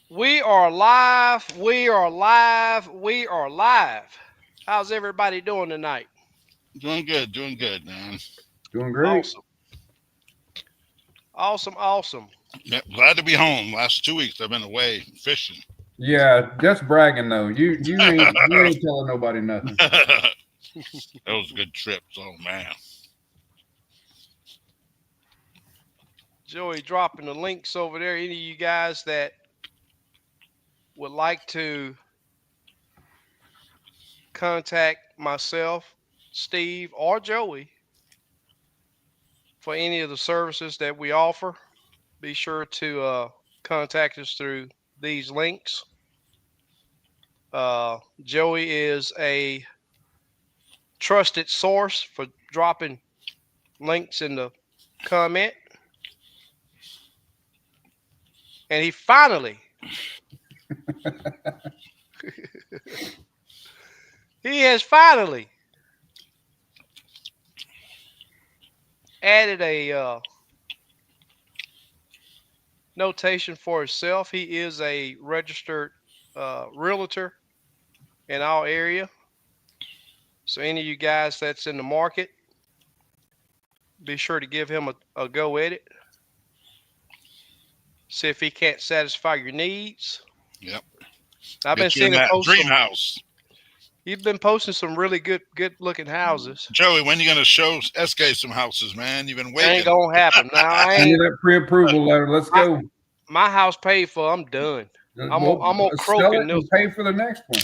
We are live. We are live. We are live. How's everybody doing tonight? Doing good, man. Doing great. Awesome. Awesome. Awesome. Yeah, glad to be home. Last 2 weeks I've been away fishing. Yeah, just bragging though. You ain't telling nobody nothing. Those good trips. Oh man. Joey dropping the links over there. Any of you guys that would like to contact myself, Steve, or Joey for any of the services that we offer, be sure to contact us through these links. Joey is a trusted source for dropping links in the comment. And he has finally added a notation for himself. He is a registered realtor in our area. So any of you guys that's in the market, be sure to give him a go at it. See if he can't satisfy your needs. Yep. I've been Get you in seeing him that post dream some. house. He's been posting some really good looking houses. Joey, when you gonna show SK some houses, man? You've been Ain't waiting. gonna happen. Now I Send you ain't that pre-approval letter. Let's go. my house paid for. I'm done. I'm Well, gonna croak sell in it this and one. pay for the next one.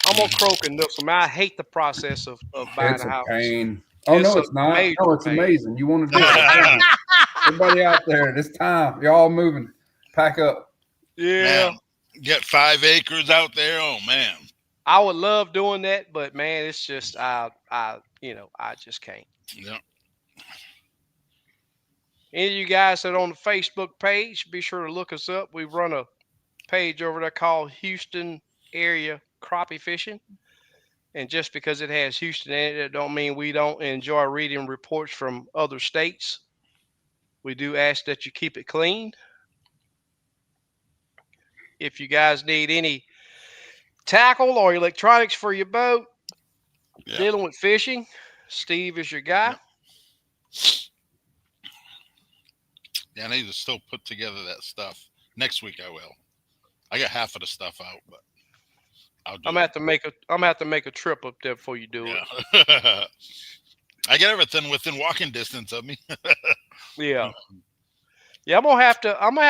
I'm gonna croak in this one. Man, I hate the process of buying It's a a house. pain. Oh It's no, a it's not. major No, it's pain. amazing. You want to do it. Everybody out there, this time, you're all moving. Pack up. Yeah, Man, get 5 acres out there. Oh man. I would love doing that, but man, it's just I just can't. Yep. Any of you guys that are on the Facebook page, be sure to look us up. We run a page over there called Houston Area Crappie Fishing. And just because it has Houston in it, it don't mean we don't enjoy reading reports from other states. We do ask that you keep it clean. If you guys need any tackle or electronics for your boat, Yep. dealing with fishing, Steve is your guy. Yep. Yeah, I need to still put together that stuff. Next week I will. I got half of the stuff out, but I'll do I'm gonna it. have to make a trip up there before you do it. Yeah. I get everything within walking distance of me. Yeah. Yeah, I'm gonna have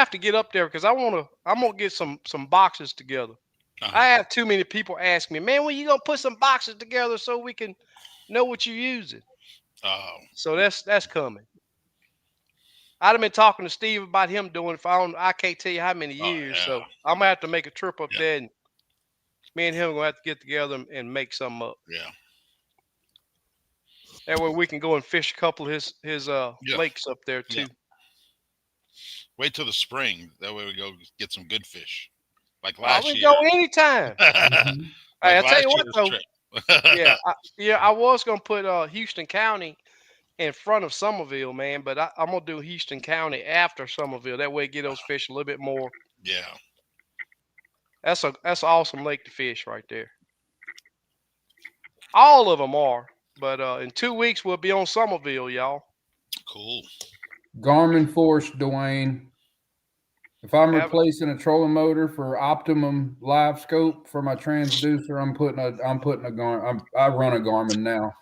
to get up there because I'm gonna get some boxes together. Uh-huh. I have too many people ask me, man, when you gonna put some boxes together so we can know what you're using? Oh, So that's coming. I'd have been talking to Steve about him doing it for I can't tell you how many oh years. yeah, So I'm gonna have to make a trip up yeah, there, and me and him are gonna have to get together and make something up. yeah, That way we can go and fish a couple of his yeah, lakes up there yeah. too. Wait till the spring. That way we go get some good fish, like Oh, last we year. go anytime. Mhm. Hey, Like I tell you last what year's though, trip. I was gonna put Houston County in front of Somerville, man, but I'm gonna do Houston County after Somerville. That way, get those fish a little bit more. Yeah, That's an awesome lake to fish right there. All of them are, but in 2 weeks we'll be on Somerville, y'all. cool. Garmin Force, Dwayne. If I'm Have replacing a trolling motor for optimum live scope for my transducer, I run a Garmin now.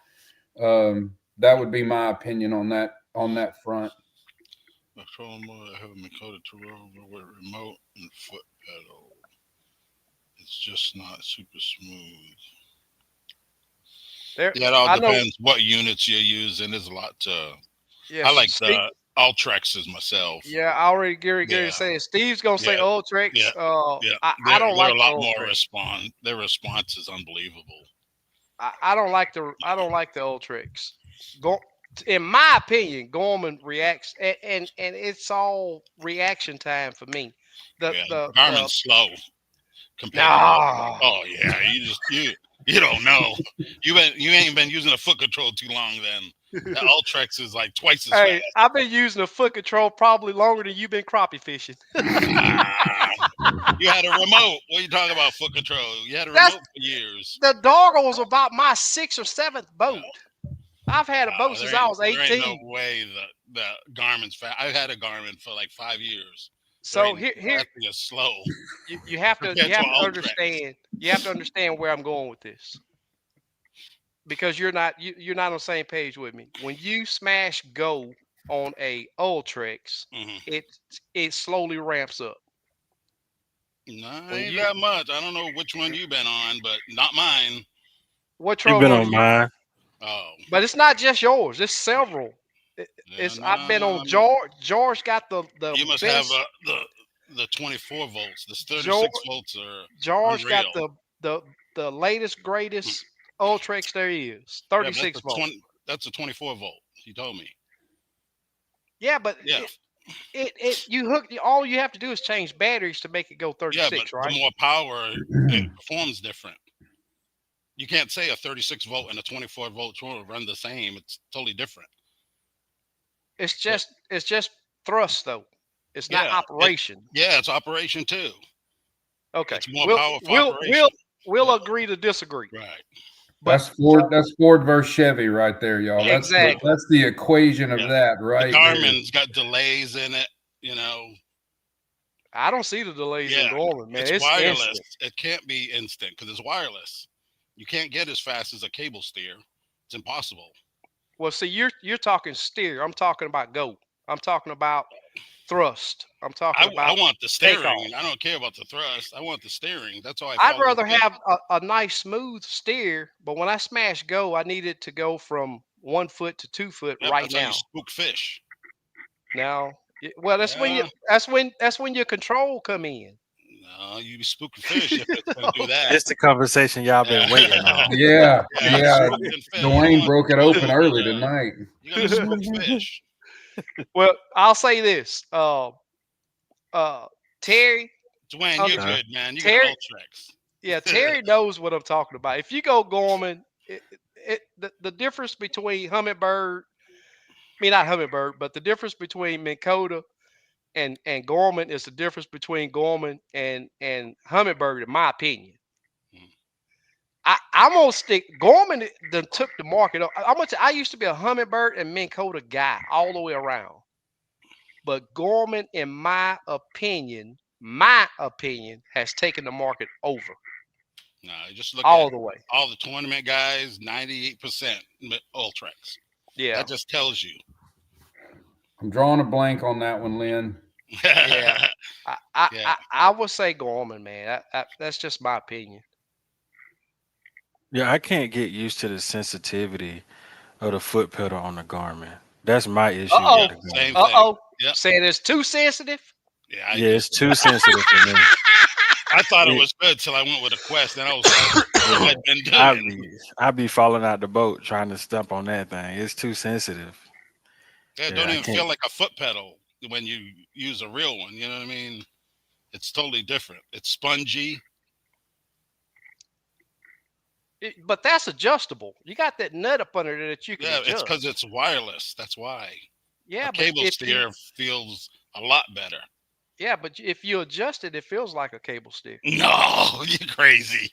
That would be my opinion on that front. I told him I have a Makota Toro with remote and foot pedal. It's just not super smooth. there. Yeah, it all I know. depends what units you're using. There's a lot to. I Yes, like Steve. the Ultrexes myself. Yeah, I already Gary Yeah, saying Steve's gonna say yeah, old tricks. yeah, yeah. I don't They're like a the lot old more tricks. respond. Their response is unbelievable. I don't like the old tricks. Go in my opinion, Gorman reacts and it's all reaction time for me. The Yeah, the Garmin's slow compared to the. nah. Oh yeah, you don't know. You ain't been using a foot control too long. Then the Ultrex is like twice as Hey, fast. I've been using a foot control probably longer than you've been crappie fishing. Nah, You had a remote. What are you talking about? Foot control. You had a That's remote for years. the doggle was about my 6th or 7th boat. I've had a boat since I was There ain't no 18. way the Garmin's fast. I've had a Garmin for like 5 years. There So ain't here that thing is slow you have to compared to an Ultrex. understand where I'm going with this, because you're not on the same page with me. When you smash go on a Ultrex, Mm-hmm. it slowly ramps up. No, When ain't you that much. I don't know which one you've been on, but not mine. What You've trolling been motor on you? mine. Oh, But it's not just yours. It's several. yeah, It's I've been on no. George. George got the You must have best. the 24 volts. The George 36 volts are George got unreal. the the latest greatest Ultrex there is. Yeah, but 36 volt. That's a 24 volt. He told me. Yeah, but Yeah, it you hook all you have to do is change batteries to make it go yeah, but 36, the right? more power, it performs different. You can't say a 36 volt and a 24 volt run the same. It's totally different. But It's just thrust though. It's not yeah, operation. it's operation too. Okay. It's more power for We'll operation. we'll Yeah, agree to disagree. right. But That's Ford versus Chevy right there, y'all. Yeah, exactly. That's the equation of yeah. that The right there. Garmin's got delays in it. You know. I don't see the delays in Yeah, Gorman, man. it's It's wireless. instant. It can't be instant because it's wireless. You can't get as fast as a cable steer. It's impossible. Well, see, you're talking steer. I'm talking about go. I'm talking about thrust. I'm talking I about want the steering. takeoff. I don't care about the thrust. I want the steering. That's how I I'd follow the rather kid. have a nice smooth steer, but when I smash go, I need it to go from 1 foot to 2 foot Yep, right that's how you now. spook fish. Now, well, Yeah, that's when your control come in. no, you be spooking fish if it's going to do that. It's the conversation y'all been waiting Yeah, on. Yeah, yeah, yeah. spooking fish. Dwayne broke it open You early gotta, tonight. you gotta spook fish. Well, I'll say this. Uh, Terry, Dwayne, you're okay, Huh? good, man. You got Terry, Ultrex. yeah, Terry knows what I'm talking about. If you go Gorman, the difference between Humminbird, I mean not Humminbird, but the difference between Minn Kota and Gorman is the difference between Gorman and Humminbird, in my opinion. Mhm. I'm gonna stick Gorman that took the market. I used to be a Humminbird and Minn Kota guy all the way around, but Gorman, in my opinion, has taken the market over No, just look at all the way. all the tournament guys, 98% Ultrex. Yeah, That just tells you. I'm drawing a blank on that one, Lynn. yeah. Yeah. I would say Gorman, man. That's just my opinion. Yeah, I can't get used to the sensitivity of the foot pedal on the Garmin. That's my Uh issue oh. with the Same Garmin. Uh thing. oh. Yep. Saying it's too sensitive. Yeah, I Yeah, do. it's too sensitive for me. I thought it It, was good till I went with a Quest, and I was like, "What have yeah, I been I doing?" be I be falling out the boat trying to stump on that thing. It's too sensitive. Yeah, it Yeah, don't I even feel can't. like a foot pedal when you use a real one. You know what I mean? It's totally different. It's spongy. But that's adjustable. You got that nut up under there that you can Yeah, it's because adjust. it's wireless. That's why a Yeah, but cable steer feels a lot better. if you adjust it, it feels like a cable stick. No, you're crazy.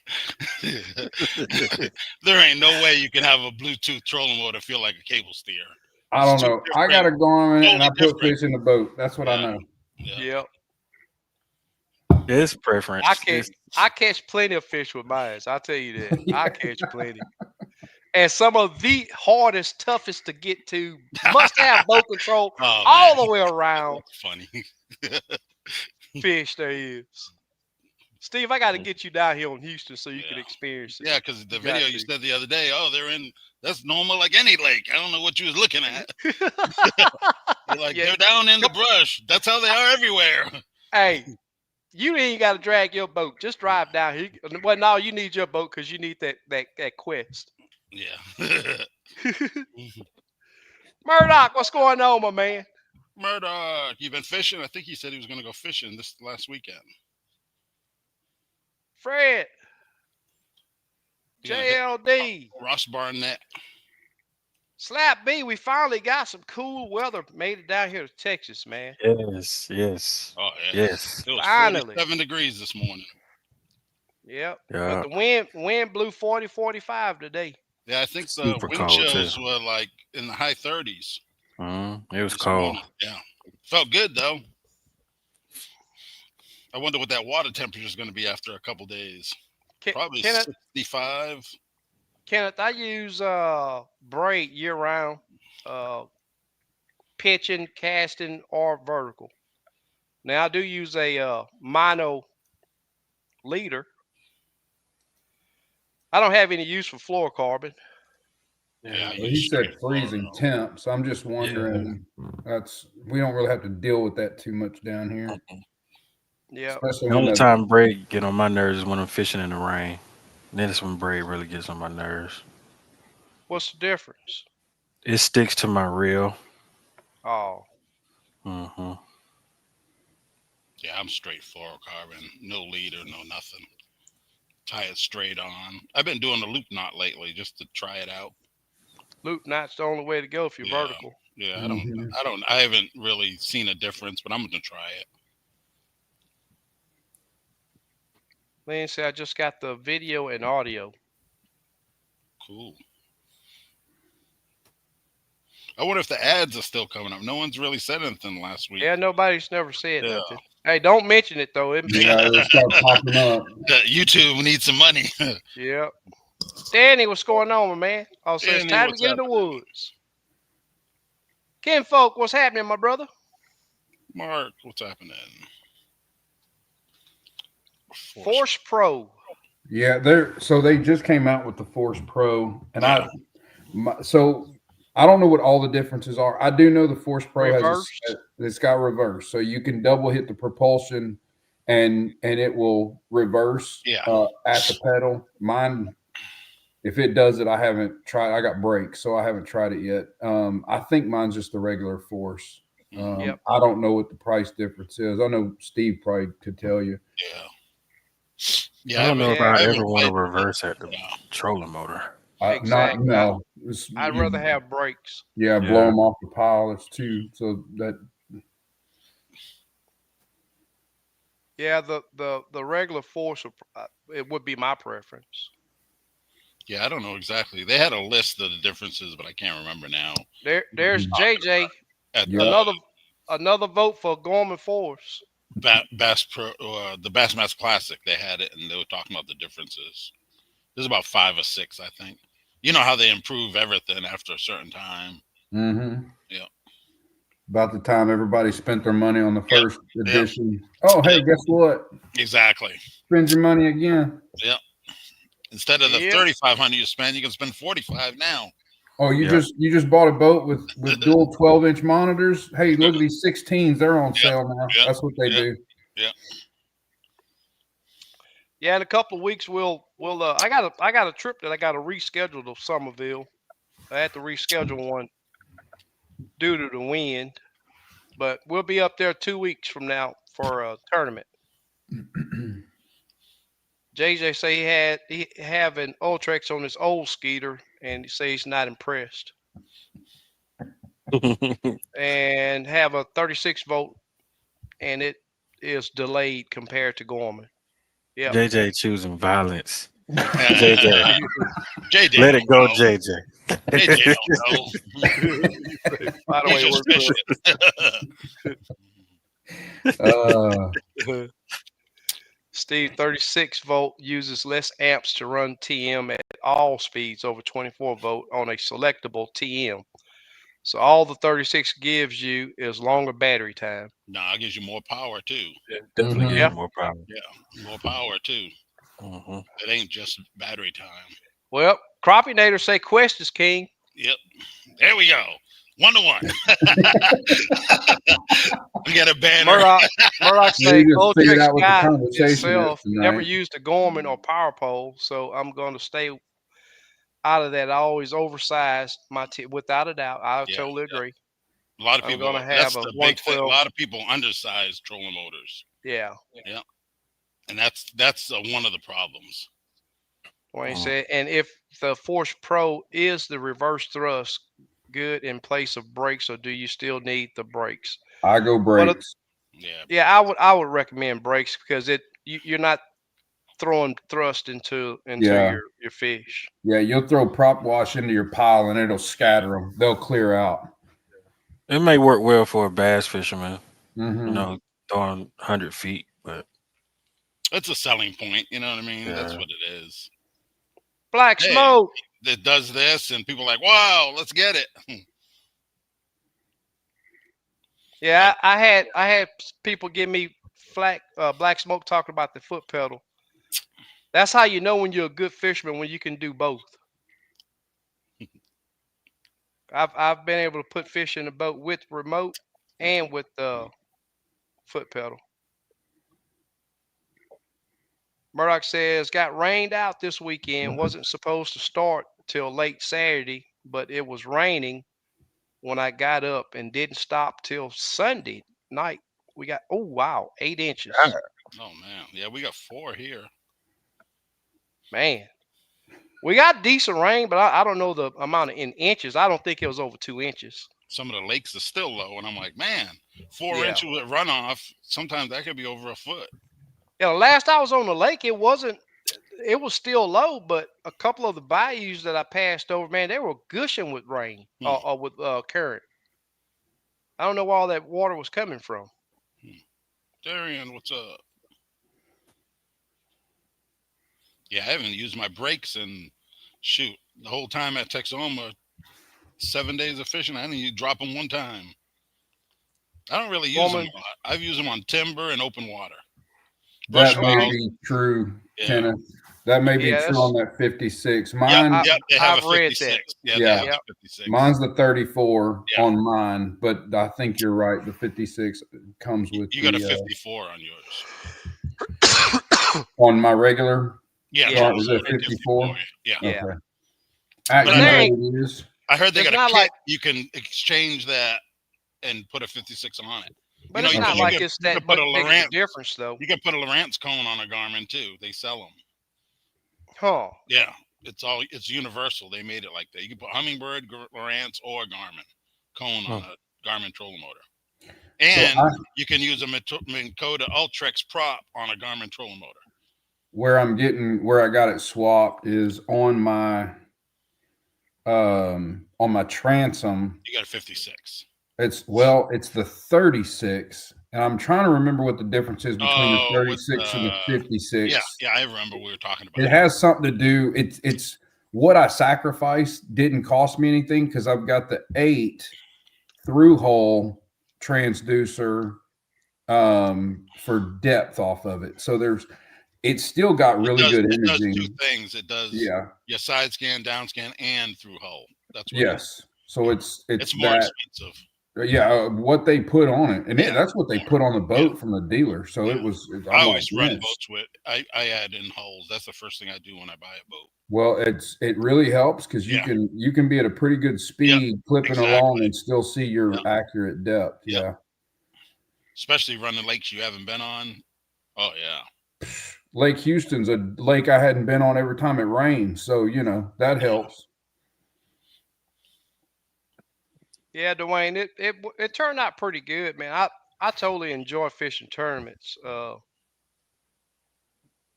There ain't no way you can have a Bluetooth trolling motor feel like a cable steer. I It's don't too know. I got different. a Garmin and Totally I put different. fish in the boat. That's what I Yeah, know. yeah. Yep. It's preference. I catch plenty of fish with mine. I'll tell you that. I catch plenty. And some of the hardest, toughest to get to, must have boat control Oh all man, the way around that's funny. fish there is. Steve, I got to Yeah. get you down here on Houston so you can Yeah, experience it. yeah. Because the You got video you said the other day, oh, they're in. That's normal like any lake. I don't know what you was looking at. to. You're like Yeah. they're down in the brush. That's how they are everywhere. Hey, you ain't got to drag your boat. Just drive down here. Well, no, you need your boat because you need that quest. Yeah. Murdoch, what's going on, my man? Murdoch, you been fishing? I think he said he was going to go fishing this last weekend. Fred, You gonna hit JLD. Ross Barnett? Slap B, we finally got some cool weather. Made it down here to Texas, man. Yes, yes, Oh yeah. yes. It was Finally. 47 degrees this morning. Yep. But Yeah. the wind blew 40, 45 today. Yeah, I think the Super wind cold too. chills were like in the high 30s It was this cold. morning. Yeah. Felt good though. I wonder what that water temperature is going to be after a couple days. Probably Kenneth, 65. Kenneth, I use braid year round, pitching, casting, or vertical. Now I do use a mono leader. I don't have any use for fluorocarbon. Yeah, I Well, use he said straight freezing fluoro. temps. I'm just wondering. We don't really have to deal with that too much down here, Yeah. especially The when only the time braid get on my nerves is when I'm fishing in the rain. Then it's when braid really gets on my nerves. What's the difference? It sticks to my reel. Oh, Hmm Yeah, I'm straight fluorocarbon. No leader, no nothing. Tie it straight on. I've been doing the loop knot lately just to try it out. loop knot's the only way to go if you're Yeah. vertical. Yeah, Mhm. I haven't really seen a difference, but I'm going to try it. Lindsay, I just got the video and audio. Cool. I wonder if the ads are still coming up. No one's really said anything last week. Yeah, nobody's never said Yeah. nothing. Hey, don't mention it though. yeah, it'll start popping up. YouTube needs some money. Yeah. Danny, what's going on, my man? Oh, so it's Danny, time to what's get in the happening? woods. Kinfolk, what's happening, my brother? Mark, what's happening? Force Pro. Yeah, they just came out with the Force Pro, and Yeah. I don't know what all the differences are. I do know the Force Pro Reversed. it's got reverse, so you can double hit the propulsion, and it will reverse Yeah. at the pedal. Mine, if it does it, I haven't tried. I got brakes, so I haven't tried it yet. I think mine's just the regular Force. Yep. I don't know what the price difference is. I know Steve probably could tell you. Yeah. Yeah, I don't know if I'd I haven't ever want to played- reverse at the Yeah. trolling motor. Exactly. I'd You- rather have brakes. Yeah, blow Yeah. them off the pile. It's too so that. Yeah, the regular Force, it would be my preference. Yeah, I don't know exactly. They had a list of the differences, but I can't remember now. There's JJ. At Yeah. Another vote for Gorman Force. Bass Pro, the Bassmaster Classic, they had it, and they were talking about the differences. There's about 5 or 6, I think. You know how they improve everything after a certain time. Mm-hmm. Yeah. About the time everybody spent their money on the first Yep. edition. Oh, hey, guess what? Exactly. Spend your money again. Yeah. Instead of the Yep. 3,500 you spend, you can spend 45 now. Oh, you Yeah. just bought a boat with dual 12-inch monitors. Hey, look at these 16s. They're on sale now. Yep. That's what they do. Yeah, in a couple of weeks we'll I got a trip that I got to reschedule to Somerville. I had to reschedule one due to the wind, but we'll be up there 2 weeks from now for a tournament. JJ say he have an Ultrex on his old Skeeter, and he say he's not impressed. And have a 36 volt, and it is delayed compared to Gorman. Yeah, JJ choosing violence. JJ. JJ. Let it go, know. JJ. JJ don't know. by the He's way, just we're Steve 36 volt uses less amps to run TM at all speeds over 24 volt on a selectable TM. So all the 36 gives you is longer battery time. Nah, it gives you more power too. Definitely gives Yeah. you more power. Yeah, more power too. hmm It ain't just battery time. Well, Crappie Nader say Quest is king. Yep. There we go. 1-1. We got a banner. Murdoch Yeah, say you just figured out Ultrex what the guy conversation is itself never tonight. used a Gorman or power pole, so I'm going to stay out of that. I always oversized my without a doubt. I Yeah, totally agree. A lot of I'm people. gonna That's have a the big thing. A 112. lot of people undersize trolling motors, Yeah. and that's one of the problems. Wayne said, and if the Force Pro is the reverse thrust, good in place of brakes, or do you still need the brakes? I go But brakes. Yeah. yeah, I would recommend brakes because you're not throwing thrust into Yeah. your fish. Yeah, you'll throw prop wash into your pile and it'll scatter them. They'll clear out. It may work well for a bass fisherman, Mm-hmm. throwing 100 feet, but It's a selling point. You know what I mean? That's yeah. what it is. Black Hey, smoke. it does this, and people are like, wow, let's get it. Yeah, I had people give me black smoke talking about the foot pedal. That's how you know when you're a good fisherman, when you can do both. I've been able to put fish in the boat with remote and with the foot pedal. Murdoch says got rained out this weekend. Wasn't supposed to start till late Saturday, but it was raining when I got up and didn't stop till Sunday night. We got 8 inches. Oh man, yeah, we got 4 here. Man, we got decent rain, but I don't know the amount in inches. I don't think it was over 2 inches. Some of the lakes are still low, and I'm like, man, 4 Yeah. inches with runoff. Sometimes that could be over a foot. Yeah, the last I was on the lake, it wasn't. It was still low, but a couple of the bayous that I passed over, man, they were gushing with rain or with current. I don't know where all that water was coming from. Darian, what's up? Yeah, I haven't used my brakes and shoot the whole time at Texoma. 7 days of fishing, I didn't even drop them one time. I don't really use them a lot. I've used them on timber and open water. That may be true, Kenneth. That may be true on that 56. Mine, yeah, they have I've a read 56. that. Yeah, they have a 56. Mine's the 34 on mine, but I think you're right. The 56 comes with you got a 54 on yours. On my regular. Yeah, is it 54? Yeah. Okay. I heard they got a kit you can exchange that and put a 56 on it. But it's not like it's that big of a difference, though. You can put a Lowrance cone on a Garmin too. They sell them. Huh? Yeah, it's universal. They made it like that. You can put Humminbird, Lowrance, or Garmin cone on a Garmin trolling motor, and you can use a Minn Kota Ultrex prop on a Garmin trolling motor. Where I got it swapped is on my transom. You got a 56. It's the 36, and I'm trying to remember what the difference is between the 36 and the 56. Yeah, I remember we were talking about. It has something to do. It's what I sacrificed didn't cost me anything because I've got the 8 through hole transducer for depth off of it. So it's still got really good imaging. It does 2 things. It does your side scan, down scan, and through hole. That's what So it's more expensive. Yeah, what they put on it, and that's what they put on the boat from the dealer. So it was. I always run boats with. I add in holes. That's the first thing I do when I buy a boat. Well, it really helps because you can be at a pretty good speed clipping along and still see your accurate depth. Yeah. Especially running lakes you haven't been on. Oh yeah. Lake Houston's a lake I hadn't been on every time it rains, so that helps. Yeah, Dwayne, it turned out pretty good, man. I totally enjoy fishing tournaments.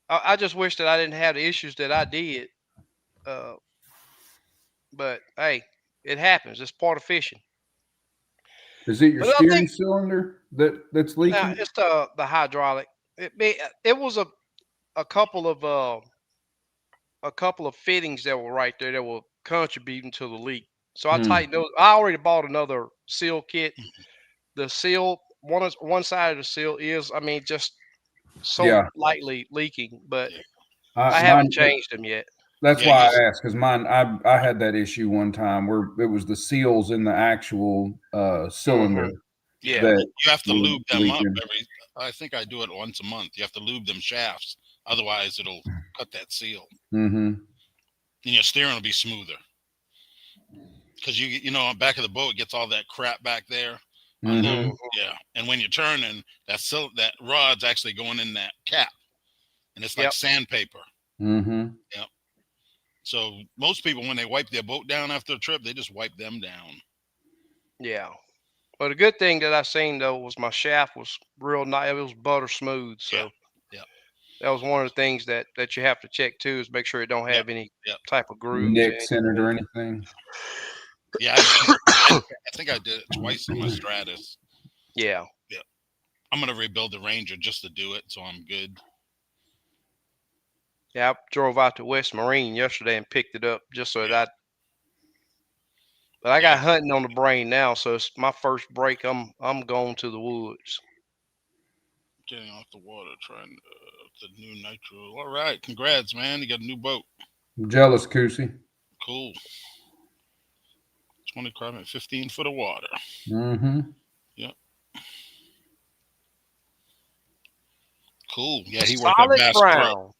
I just wish that I didn't have the issues that I did. But hey, it happens. It's part of fishing. Is it your steering cylinder that's leaking? No, it's the hydraulic. It was a couple of fittings that were right there that were contributing to the leak. So I tightened those. I already bought another seal kit. The seal, one side of the seal is, just so lightly leaking, but I haven't changed them yet. That's why I asked, because mine, I had that issue one time where it was the seals in the actual cylinder. Yeah, you have to lube them up I think I do it once a month. You have to lube them shafts, otherwise it'll cut that seal. And your steering will be smoother. Because back of the boat gets all that crap back there. Yeah, and when you're turning, that rod's actually going in that cap, and it's like sandpaper. So most people, when they wipe their boat down after a trip, they just wipe them down. Yeah. Well, the good thing that I seen though was my shaft was real nice. It was butter smooth. Yeah. So Yeah. that was one of the things that you have to check too, is make sure it don't Yep. have any Yep. type of grooves or nicks in it anything. or anything. Yeah. I think I did it twice on my Stratus. Yeah. Yeah. I'm gonna rebuild the Ranger just to do it, so I'm good. Yeah, I drove out to West Marine yesterday and picked it up just so that but I Yeah. got hunting on the brain now, so it's my first break. I'm going to the woods. Getting off the water, trying the new nitro. All right, congrats, man! You got a new boat. I'm jealous, Koosey. Cool. 20 carbon, 15 foot of water. Mm-hmm. Yep. Cool. Yeah, he worked at Solid Bass Pro. brown.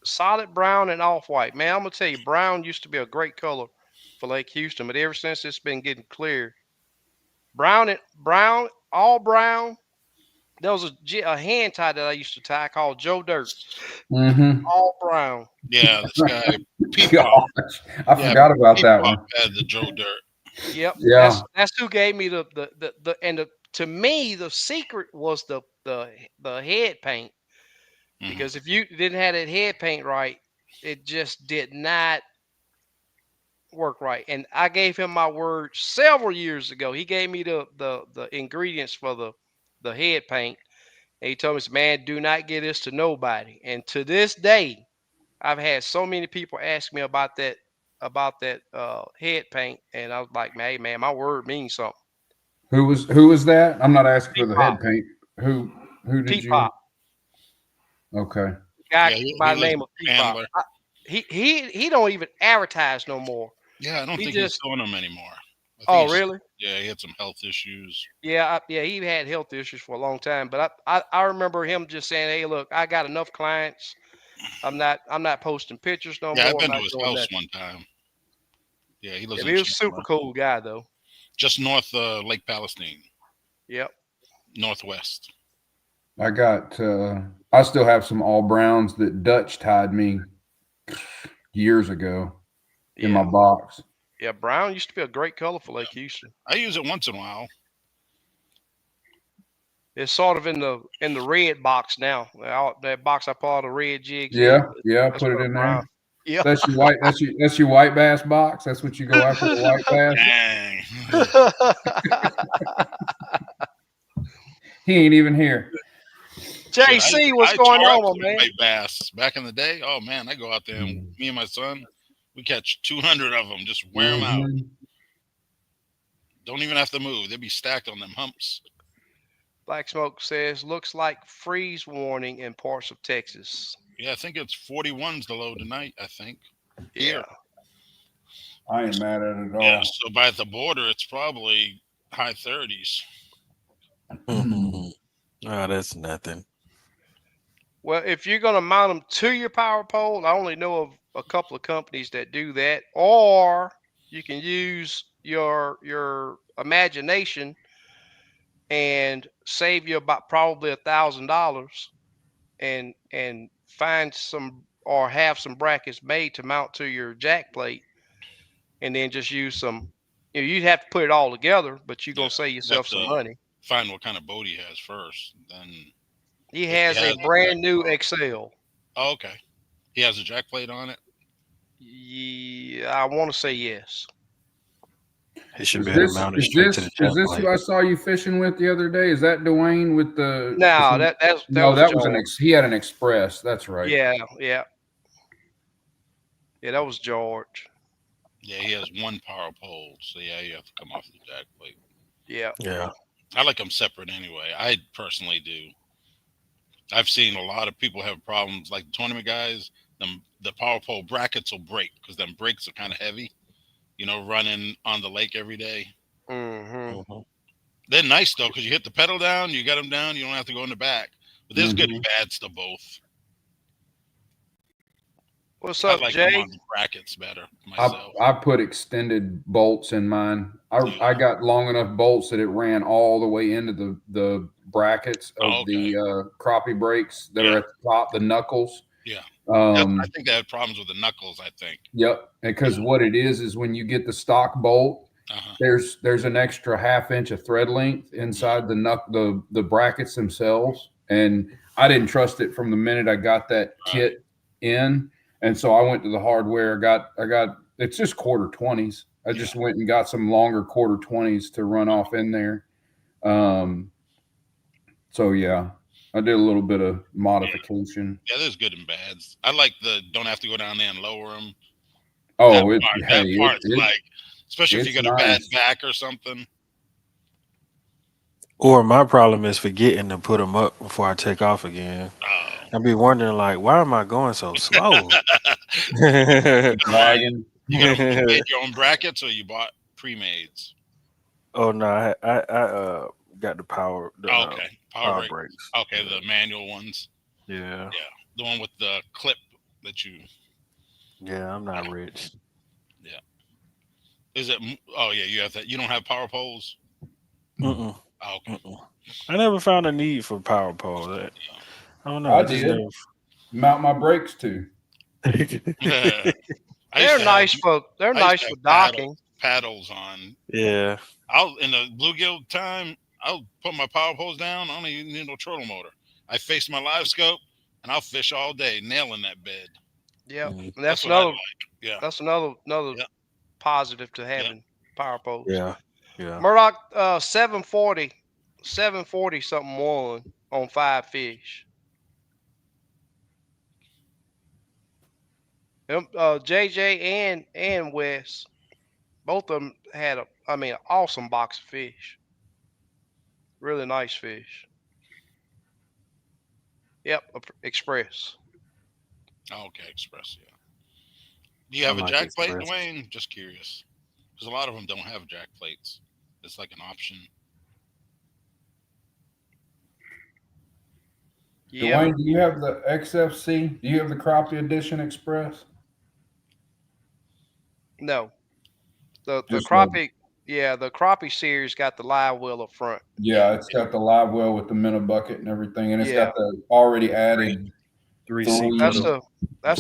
Solid brown and off white. Man, I'm gonna tell you, brown used to be a great color for Lake Houston, but ever since it's been getting clear, brown, all brown. There was a hand tie that I used to tie called Joe Dirt, Mm-hmm. all brown. Yeah, this guy Peepop. Gosh, I forgot about that one. Had the Joe Dirt. Yep. Yeah. That's who gave me to me the secret was the head paint, because if you didn't have that head paint right, it just did not work right. And I gave him my word several years ago. He gave me the ingredients for the head paint. And he told me, man, do not give this to nobody. And to this day, I've had so many people ask me about that head paint, and I was like, man, hey, man, my word means something. Who was that? I'm not asking for the Peepop. head paint. Who did you? Peepop. Okay. Guy Yeah, by he the lives name of in Peepop. Chandler. He don't even advertise no more. Yeah, I don't He think just he's doing them anymore. I think oh really? Yeah, he had some health issues. Yeah, he had health issues for a long time, but I remember him just saying, "Hey, look, I got enough clients. I'm not posting pictures no Yeah, I've more. I'm been to not his doing house nothing." one time. Yeah, he lives Yeah, in but he was a super Chandler, cool guy though. just north Lake Palestine, Yep. northwest. I still have some all browns that Dutch tied me years ago in my Yeah. box. Yeah, brown used to be a great color for Lake Houston. I use it once in a while. It's sort of in the red box now. That box I pull all the red jigs Yeah, in. yeah, That's put it where in brown. there. Yeah. That's your white. That's your white bass box. That's what you go after, the white bass. Dang. He ain't even here. JC, what's I going tore up on, some man? white bass back in the day. Oh man, I go out there and me and my son, we catch 200 of them, just wear them out. Mhm. Don't even have to move; they'll be stacked on them humps. Black Smoke says, looks like freeze warning in parts of Texas. Yeah, I think it's 41's the low tonight. I think Yeah. here. I ain't mad at it at Yeah, all. so by the border, it's probably high 30s. Oh, that's nothing. Well, if you're going to mount them to your power pole, I only know of a couple of companies that do that, or you can use your imagination and save you about probably $1,000 and find some or have some brackets made to mount to your jack plate, and then just use some. You'd have to put it all together, but you're Yeah, gonna save you yourself have some to money. find what kind of boat he has first. Then He if he has a has brand new Excel. oh, okay. He has a jack plate on it. Yeah, I want to say yes. He should Is be able to this mount it is straight to this the is jack this plate. who I saw you fishing with the other day? Is that Dwayne with the? No, that No, was that was George. he had an Express. That's right. Yeah, that was George. Yeah, he has one power pole, so yeah, you have to come off the jack plate. Yeah. Yeah. I like them separate anyway. I personally do. I've seen a lot of people have problems, like the tournament guys. The power pole brackets will break because them brakes are kind of heavy. Running on the lake every day. Mm-hmm. They're nice though because you hit the pedal down, you got them down, you don't have to go in the back. But there's good and bads to both. What's I up, like Jay? them on the brackets better myself. I put extended bolts in mine. I got long enough bolts that it ran all the way into the brackets of the crappie brakes that are at the top, the knuckles. Yeah. I think they had problems with the knuckles, I think. Yep. Because what it is when you get the stock bolt, there's an extra ½ inch of thread length inside the brackets themselves, and I didn't trust it from the minute I got that kit in, and so I went to the hardware. I got it's just quarter 20s. I just went and got some longer quarter 20s to run off in there. So yeah, I did a little bit of modification. Yeah, there's good and bads. I like the don't have to go down there and lower them. Oh, That part's like, especially if you got a bad back or something. Or my problem is forgetting to put them up before I take off again. I'd be wondering, like, why am I going so slow? Dragging. You made your own brackets, or you bought pre-mades? Oh no, I got the power. Power brakes. Okay, the manual ones. Yeah. The one with the clip that you. Yeah, I'm not rich. Yeah. Is it? Oh yeah, you have that. You don't have power poles. Mm-mm. Oh, okay. I never found a need for power pole. I don't know. I did. Mount my brakes too. They're nice for nice for docking. Paddles on. Yeah. I'll in the bluegill time. I'll put my power poles down. I don't even need no turtle motor. I face my live scope and I'll fish all day, nailing that bed. Yeah, that's another. That's another positive to having power poles. Yeah. Murdoch 740 something one on 5 fish. JJ and Wes, both of them had an awesome box of fish. Really nice fish. Yep, Express. Okay, Express. Yeah. Do you have a jack plate, Dwayne? Just curious, because a lot of them don't have jack plates. It's like an option. Yep. Dwayne, do you have the XFC? Do you have the Crappie Edition Express? No. The Crappie, the Crappie series got the live well up front. Yeah, it's got the live well with the minnow bucket and everything, and it's got the already added three. That's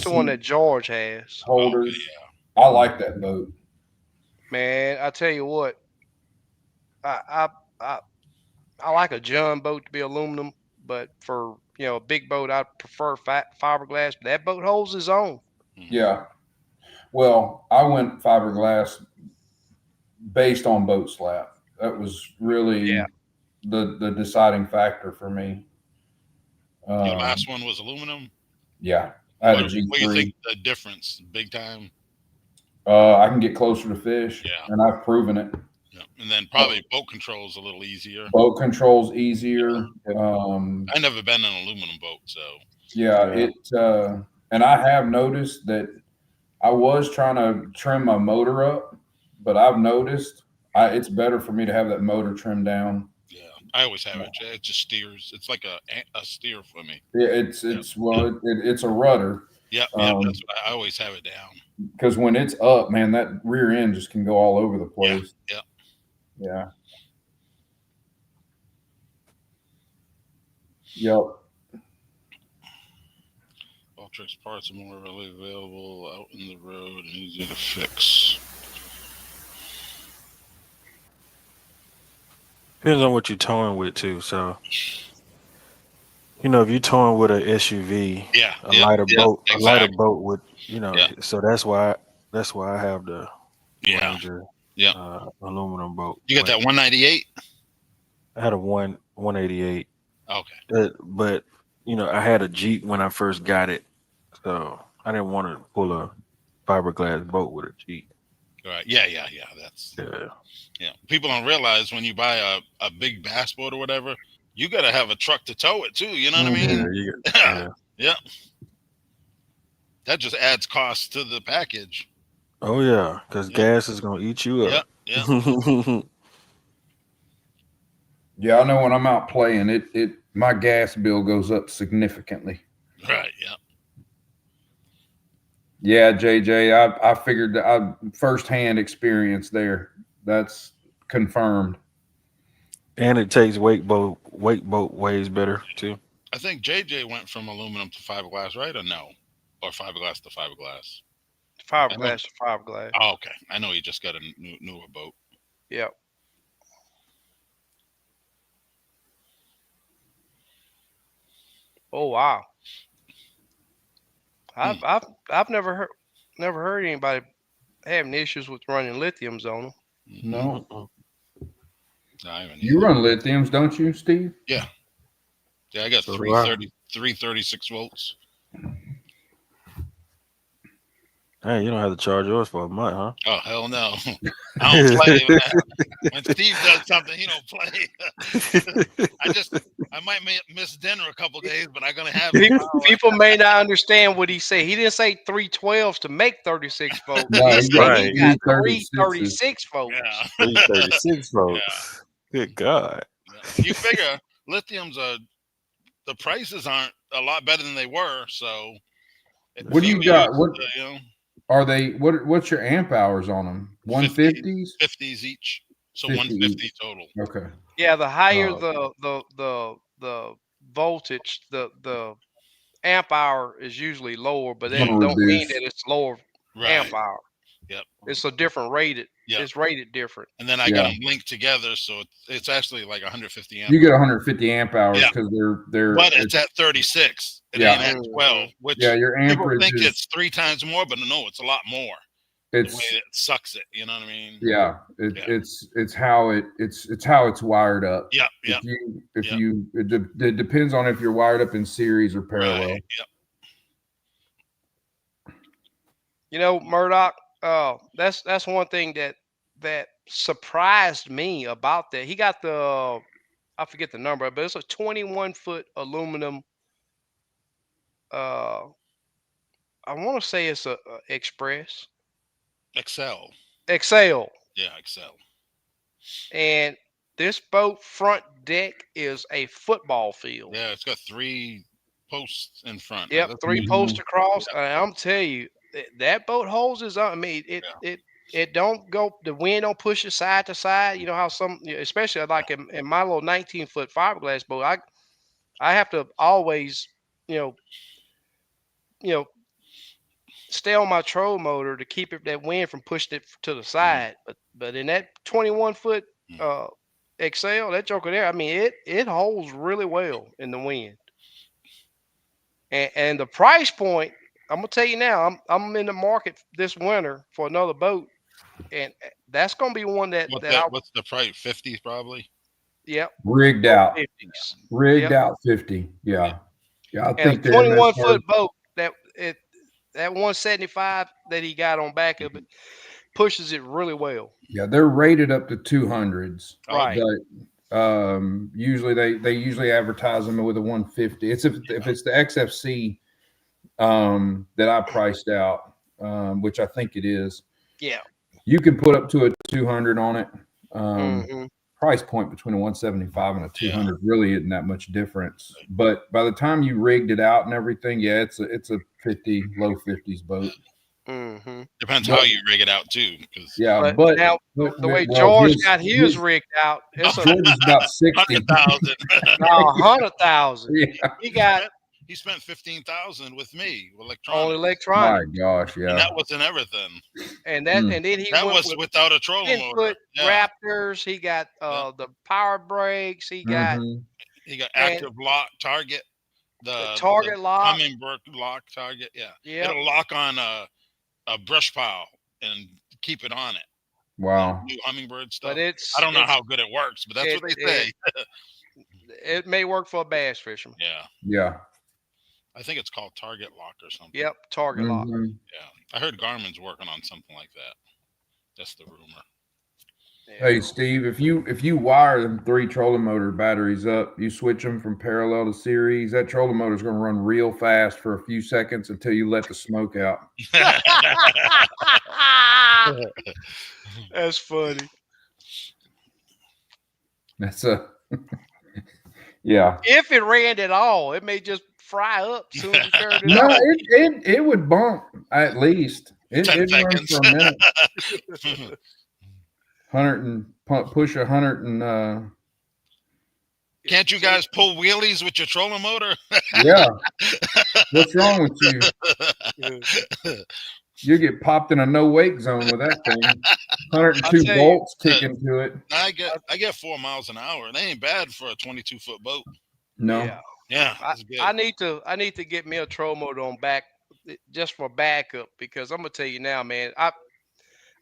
the one that George has. Holders. I like that boat. Man, I tell you what, I like a John boat to be aluminum, but for a big boat, I prefer fiberglass. But that boat holds its own. Yeah. Well, I went fiberglass based on boat slap. That was really the deciding factor for me. Your last one was aluminum? Yeah. I had a G3. What do you think the difference? Big time? I can get closer to fish. Yeah. And I've proven it. Yeah. And then probably boat control is a little easier. Boat control's easier. Yeah. I've never been in an aluminum boat, so. Yeah. And I have noticed that I was trying to trim my motor up, but I've noticed it's better for me to have that motor trimmed down. Yeah, I always have it. It just steers. It's like a steer for me. Yeah, it's a rudder. Yeah, that's what I always have it down. Because when it's up, man, that rear end just can go all over the place. Yeah. Yep. Ultrex parts are more readily available out in the road and easier to fix. Depends on what you're towing with too. So, if you're towing with an SUV, a lighter boat would, So that's why I have the Ranger, aluminum boat. You got that 198? I had a 188. Okay. But I had a Jeep when I first got it, so I didn't want to pull a fiberglass boat with a Jeep. Right. Yeah. That's People don't realize when you buy a big bass boat or whatever, you got to have a truck to tow it too. You know what I mean? Yeah. That just adds cost to the package. Oh yeah, because gas is gonna eat you up. Yeah. Yeah, I know when I'm out playing, my gas bill goes up significantly. Right. Yeah. Yeah, JJ, I figured that firsthand experience there. That's confirmed. And it takes weight boat weighs better too. I think JJ went from aluminum to fiberglass, right? Or no? Or fiberglass to fiberglass? Fiberglass to fiberglass. Oh, okay. I know he just got a newer boat. Yep. Oh wow. I've never heard anybody having issues with running lithiums on them. No. I haven't You either. run lithiums, don't you, Steve? Yeah. Yeah, I got 336 volts. Hey, you don't have to charge yours for a month, huh? Oh hell no! I don't play with that. When Steve does something, he don't play. I might miss dinner a couple days, but I'm gonna have People may not understand what he said. He didn't say 312s to make 36 volts. No, he said right. he got 336 volts. Yeah. 336 volts. Yeah. Good God. You figure lithiums the prices aren't a lot better than they were. So what do you got? What are they? What's your amp hours on them? 150s? 50s each. So 150 total. Okay. Yeah, the higher the voltage, the amp hour is usually lower, but that don't mean that it's lower amp hour. Yep. It's a different rated. Yep. It's rated different. And then I got them linked together, so it's actually like 150 amp. You get 150 amp hours because they're. But it's at 36. It ain't at 12. Which your amperage people think it's 3 times more, but no, it's a lot more. It's the way it sucks it. You know what I mean? Yeah. It's how it's wired up. Yeah. It depends on if you're wired up in series or parallel. Right. Yep. You know, Murdoch. That's one thing that surprised me about that. He got I forget the number, but it's a 21-foot aluminum. I want to say it's a Express. Excel. Yeah, Excel. And this boat front deck is a football field. Yeah, it's got 3 posts in front. Yep, 3 posts across. I'm telling you, that boat holds its own. I mean, it don't go. The wind don't push it side to side. You know how some, especially like in my little 19-foot fiberglass boat, I have to always, stay on my trolling motor to keep that wind from pushing it to the side. But in that 21-foot Excel, that joker there, I mean, it holds really well in the wind. And the price point, I'm gonna tell you now, I'm in the market this winter for another boat, and that's gonna be one what's the price? 50s probably. Yep. Rigged out. 50s. Rigged out 50. Yeah. I think 21-foot boat that 175 that he got on back of it pushes it really well. Yeah, they're rated up to 200s. Right. But usually they usually advertise them with a 150. It's if it's the XFC that I priced out, which I think it is. Yeah. You can put up to a 200 on it. Price point between a 175 and a 200 really isn't that much difference. But by the time you rigged it out and everything, it's a 50, low 50s boat. Depends how you rig it out too. But now the way George got his rigged out, it's about 60,000. 100,000. Yeah. He spent 15,000 with me with on electronics. My gosh, yeah. And that wasn't everything. And then that was without a trolling motor. Raptors. He got the power brakes. He got active lock target. The target lock. Hummingbird lock target. Yeah. Yeah. It'll lock on a brush pile and keep it on it. Wow. New Hummingbird stuff. But I don't know how good it works, but that's what they say. It may work for a bass fisherman. Yeah. Yeah. I think it's called Target Lock or something. Yep, Target Lock. Yeah. I heard Garmin's working on something like that. That's the rumor. Yeah. Hey Steve, if you wire them 3 trolling motor batteries up, you switch them from parallel to series, that trolling motor is going to run real fast for a few seconds until you let the smoke out. That's funny. That's yeah. If it ran at all, it may just fry up soon as you turn it No, on. it would bump at least. It runs for a minute. 100 and push 100 and Can't you guys pull wheelies with your trolling motor? Yeah. What's wrong with you? You get popped in a no wake zone with that thing. 102 volts kicking to it. I get 4 miles an hour. And they ain't bad for a 22-foot boat. No. Yeah. I need to get me a troll motor on back just for backup, because I'm gonna tell you now, man.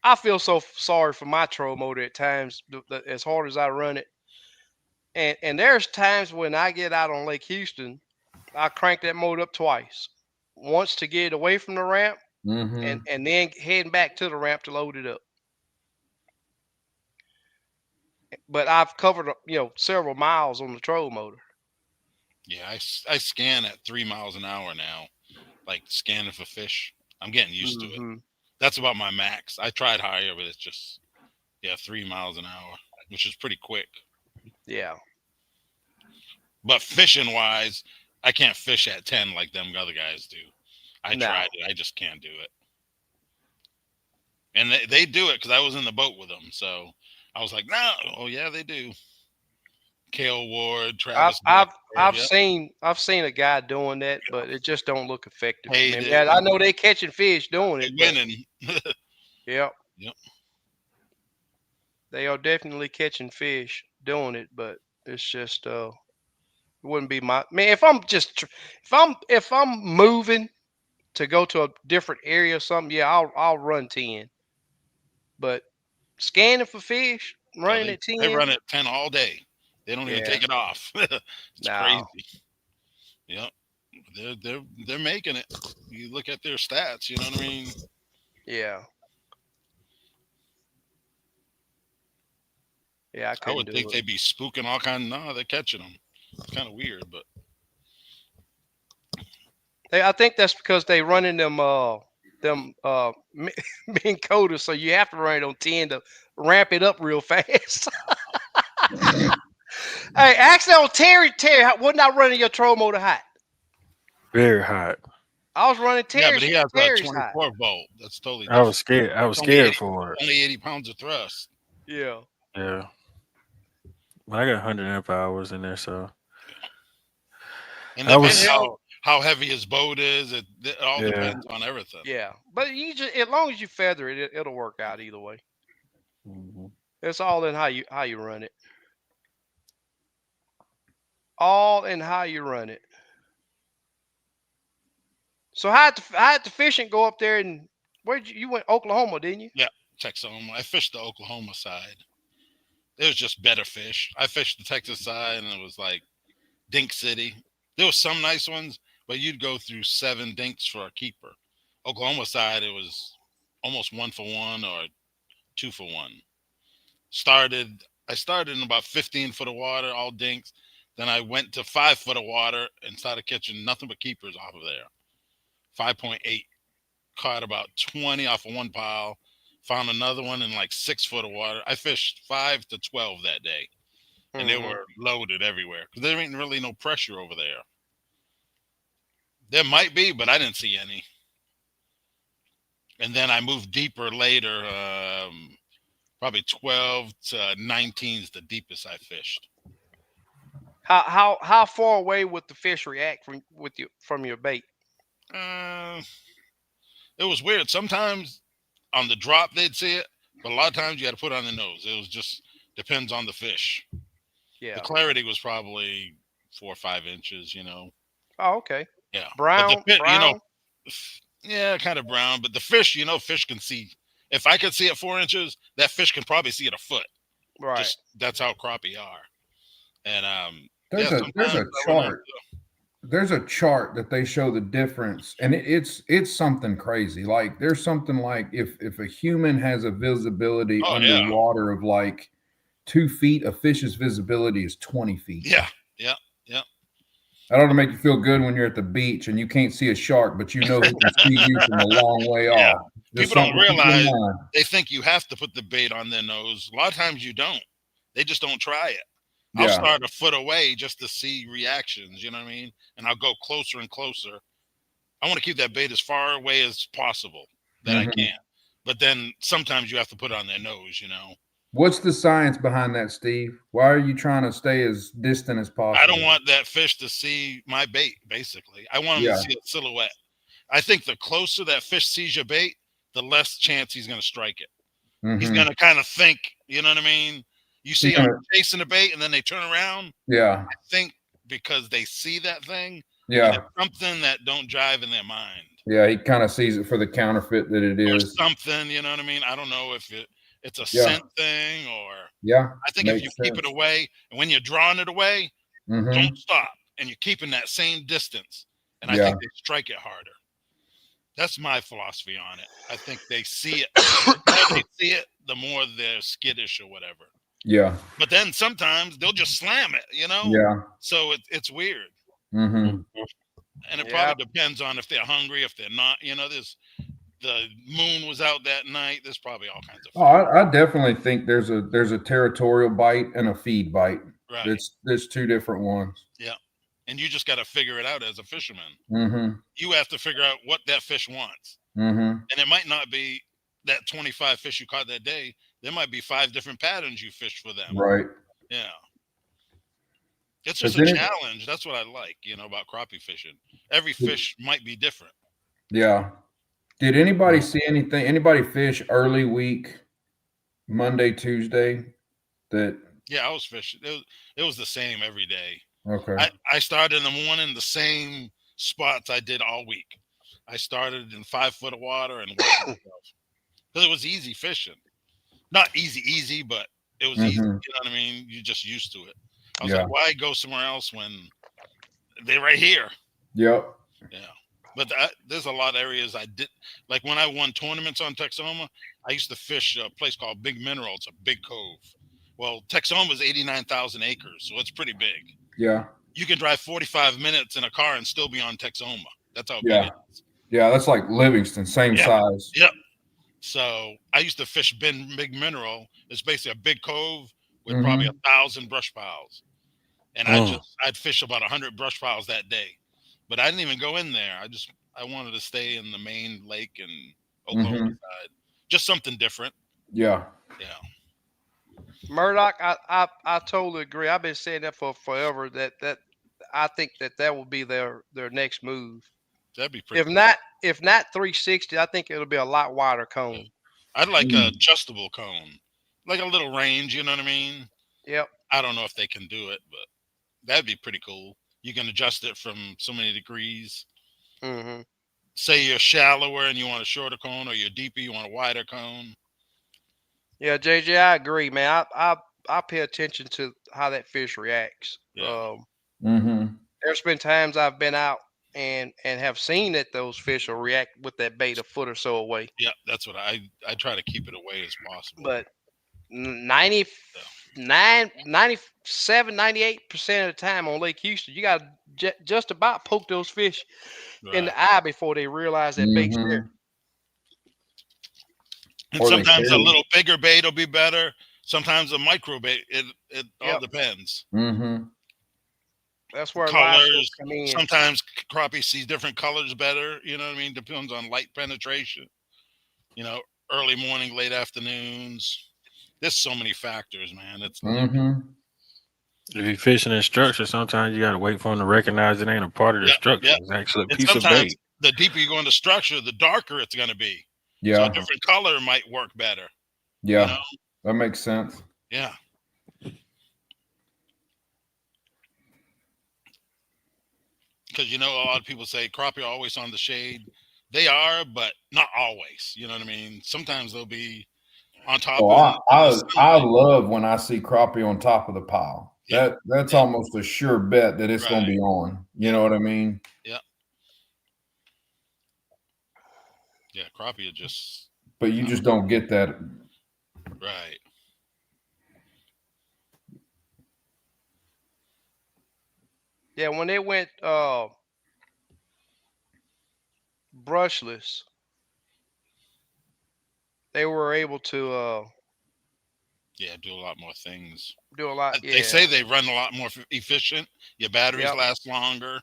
I feel so sorry for my troll motor at times, as hard as I run it. And there's times when I get out on Lake Houston, I crank that motor up twice. Once to get it away from the ramp, and then heading back to the ramp to load it up. But I've covered several miles on the troll motor. Yeah, I scan at 3 miles an hour now, like scanning for fish. I'm getting used to it. That's about my max. I tried higher, but it's just 3 miles an hour, which is pretty quick. Yeah. But fishing wise, I can't fish at 10 like them other guys do. I tried it. I just can't do it. And they do it because I was in the boat with them. So I was like, no. Oh, yeah, they do. Cale Ward, Travis. I've seen a guy doing that, but it just don't look effective. I know they catching fish doing it. Winning. Yep. They are definitely catching fish doing it, but it's just it wouldn't be my man. If I'm moving to go to a different area or something, I'll run 10. But scanning for fish, running at 10. They run at 10 all day. They don't even take it off. It's crazy. Yep. They're making it. You look at their stats, you know what I mean? Yeah. Yeah, I would think they'd be spooking all kinds. No, they're catching them. It's kind of weird, but I think that's because they running them Minn Kotas, so you have to run it on 10 to ramp it up real fast. Hey, actually, on Terry, wasn't I running your troll motor hot? Very hot. I was running Terry. Yeah, but he has a 24 volt. That's totally different. I was scared for it. Only 80 pounds of thrust. Yeah. Yeah. But I got 100 amp hours in there, so. And depends how heavy his boat is. It all depends on everything. Yeah, but as long as you feather it, it'll work out either way. It's all in how you run it. All in how you run it. So how did the fishing go up there? And you went Oklahoma, didn't you? Yeah, Texas. I fished the Oklahoma side. It was just better fish. I fished the Texas side, and it was like Dink City. There was some nice ones, but you'd go through 7 dinks for a keeper. Oklahoma side, it was almost 1 for 1 or 2 for 1. I started in about 15 foot of water, all dinks. Then I went to 5 foot of water and started catching nothing but keepers off of there. 5.8. Caught about 20 off of one pile. Found another one in like 6 foot of water. I fished 5 to 12 that day. And they were loaded everywhere because there ain't really no pressure over there. There might be, but I didn't see any. And then I moved deeper later. Probably 12 to 19 is the deepest I fished. How far away would the fish react from your bait? It was weird. Sometimes on the drop they'd see it, but a lot of times you had to put it on the nose. It was just depends on the fish. Yeah. The clarity was probably 4 or 5 inches, Oh, okay. Yeah. Brown. Yeah, kind of brown. But the fish, fish can see. If I could see it 4 inches, that fish can probably see it a foot. Right. That's how crappie are. And there's a chart. There's a chart that they show the difference, and it's something crazy. Like there's something like if a human has a visibility underwater of like 2 feet, a fish's visibility is 20 feet. Yeah. That ought to make you feel good when you're at the beach and you can't see a shark, but you know who can see you from a long way off. People don't realize they think you have to put the bait on their nose. A lot of times you don't. They just don't try it. I'll start a foot away just to see reactions, you know what I mean? And I'll go closer and closer. I want to keep that bait as far away as possible that I can. But then sometimes you have to put it on their nose, What's the science behind that, Steve? Why are you trying to stay as distant as possible? I don't want that fish to see my bait, basically. I want him to see a silhouette. I think the closer that fish sees your bait, the less chance he's going to strike it. He's going to kind of think, you know what I mean? You see them chasing the bait and then they turn around. Yeah. I think because they see that thing. Yeah. And something that don't jive in their mind. Yeah, he kind of sees it for the counterfeit that it is. Or something, you know what I mean? I don't know if it's a scent thing or. Yeah. I think if you keep it away, and when you're drawing it away, don't stop, and you're keeping that same distance. And I think they strike it harder. That's my philosophy on it. I think they see it. The more they see it, the more they're skittish or whatever. Yeah. But then sometimes they'll just slam it, you know? Yeah. So it's weird. Mm-hmm. And it probably depends on if they're hungry, if they're not. You know, the moon was out that night. There's probably all kinds of food. I definitely think there's a territorial bite and a feed bite. Right. There's two different ones. Yeah. And you just got to figure it out as a fisherman. Mm-hmm. You have to figure out what that fish wants. Mm-hmm. And it might not be that 25 fish you caught that day. There might be 5 different patterns you fished for them. Right. Yeah. It's just a challenge. That's what I like, you know, about crappie fishing. Every fish might be different. Yeah. Did anybody see anything? Anybody fish early week, Monday, Tuesday? Yeah, I was fishing. It was the same every day. Okay. I started in the morning the same spots I did all week. I started in 5 foot of water and because it was easy fishing. Not easy, but it was easy. You know what I mean? You're just used to it. I was like, why go somewhere else when they're right here? Yep. Yeah. But there's a lot of areas I did. Like when I won tournaments on Texoma, I used to fish a place called Big Mineral. It's a big cove. Well, Texoma is 89,000 acres, so it's pretty big. Yeah. You can drive 45 minutes in a car and still be on Texoma. That's how big it is. Yeah, that's like Livingston, same size. Yep. So I used to fish Big Mineral. It's basically a big cove with probably 1,000 brush piles. And I'd fish about 100 brush piles that day. But I didn't even go in there. I wanted to stay in the main lake and Oklahoma side. Just something different. Yeah. Yeah. Murdoch, I totally agree. I've been saying that for forever. That I think that will be their next move. That'd be pretty. If not 360, I think it'll be a lot wider cone. I'd like a adjustable cone, like a little range. You know what I mean? Yep. I don't know if they can do it, but that'd be pretty cool. You can adjust it from so many degrees. Mm-hmm. Say you're shallower and you want a shorter cone, or you're deeper, you want a wider cone. Yeah, JJ, I agree, man. I pay attention to how that fish reacts. Yeah. There's been times I've been out and have seen that those fish will react with that bait a foot or so away. Yeah, that's what I try to keep it away as possible. But 97, 98% of the time on Lake Houston, you got to just about poke those fish in the eye before they realize that bait's there. And sometimes a little bigger bait will be better. Sometimes a micro bait. It all depends. That's where colors come in. Sometimes crappie sees different colors better. You know what I mean? Depends on light penetration. You know, early morning, late afternoons. There's so many factors, man. It's if you're fishing in structure, sometimes you got to wait for them to recognize it ain't a part of the structure. It's actually a piece of bait. The deeper you go into structure, the darker it's going to be. Yeah. So a different color might work better. Yeah. You know? That makes sense. Yeah. Because, you know, a lot of people say crappie are always on the shade. They are, but not always. You know what I mean? Sometimes they'll be on top of I love when I see crappie on top of the pile. Yeah. That's almost a sure bet that it's going to be on. You know what I mean? Yeah. Yeah, crappie are just. But you just don't get that. Right. Yeah, when they went brushless, they were able to do a lot more things. Do a lot. They say they run a lot more efficient. Your batteries last longer.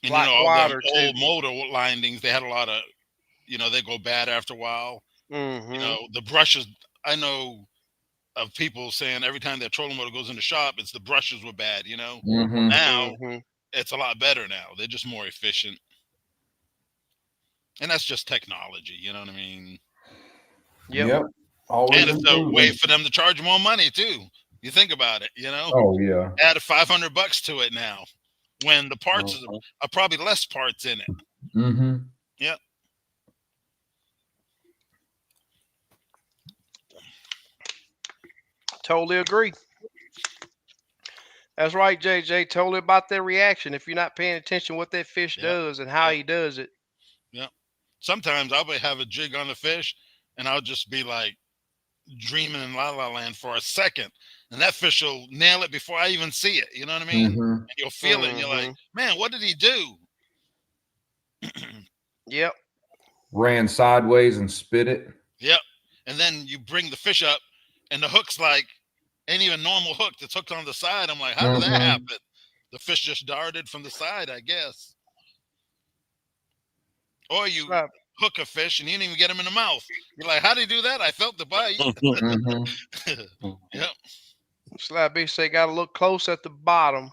And you know, all the old motor windings, they had a lot of, you know, they go bad after a while. You know, the brushes, I know of people saying every time their trolling motor goes in the shop, it's the brushes were bad, you know. Now, it's a lot better now. They're just more efficient. And that's just technology. You know what I mean? Yep. Always and it's a way for them to charge more money too. You think about it, Oh yeah. Add $500 to it now, when the parts are probably less parts in it. Mm-hmm. Yep. Totally agree. That's right, JJ. Totally about their reaction. If you're not paying attention what that fish does and how he does it. Yep. Sometimes I'll have a jig on the fish, and I'll just be like dreaming in La La Land for a second, and that fish will nail it before I even see it. You know what I mean? Mm-hmm. And you'll feel it, and you're like, man, what did he do? Yep. Ran sideways and spit it. Yep. And then you bring the fish up, and the hook's like ain't even normal hook. That's hooked on the side. I'm like, how did that happen? The fish just darted from the side, I guess. Or you hook a fish and you didn't even get him in the mouth. You're like, how did he do that? I felt the bite. Yep. Slab B say got to look close at the bottom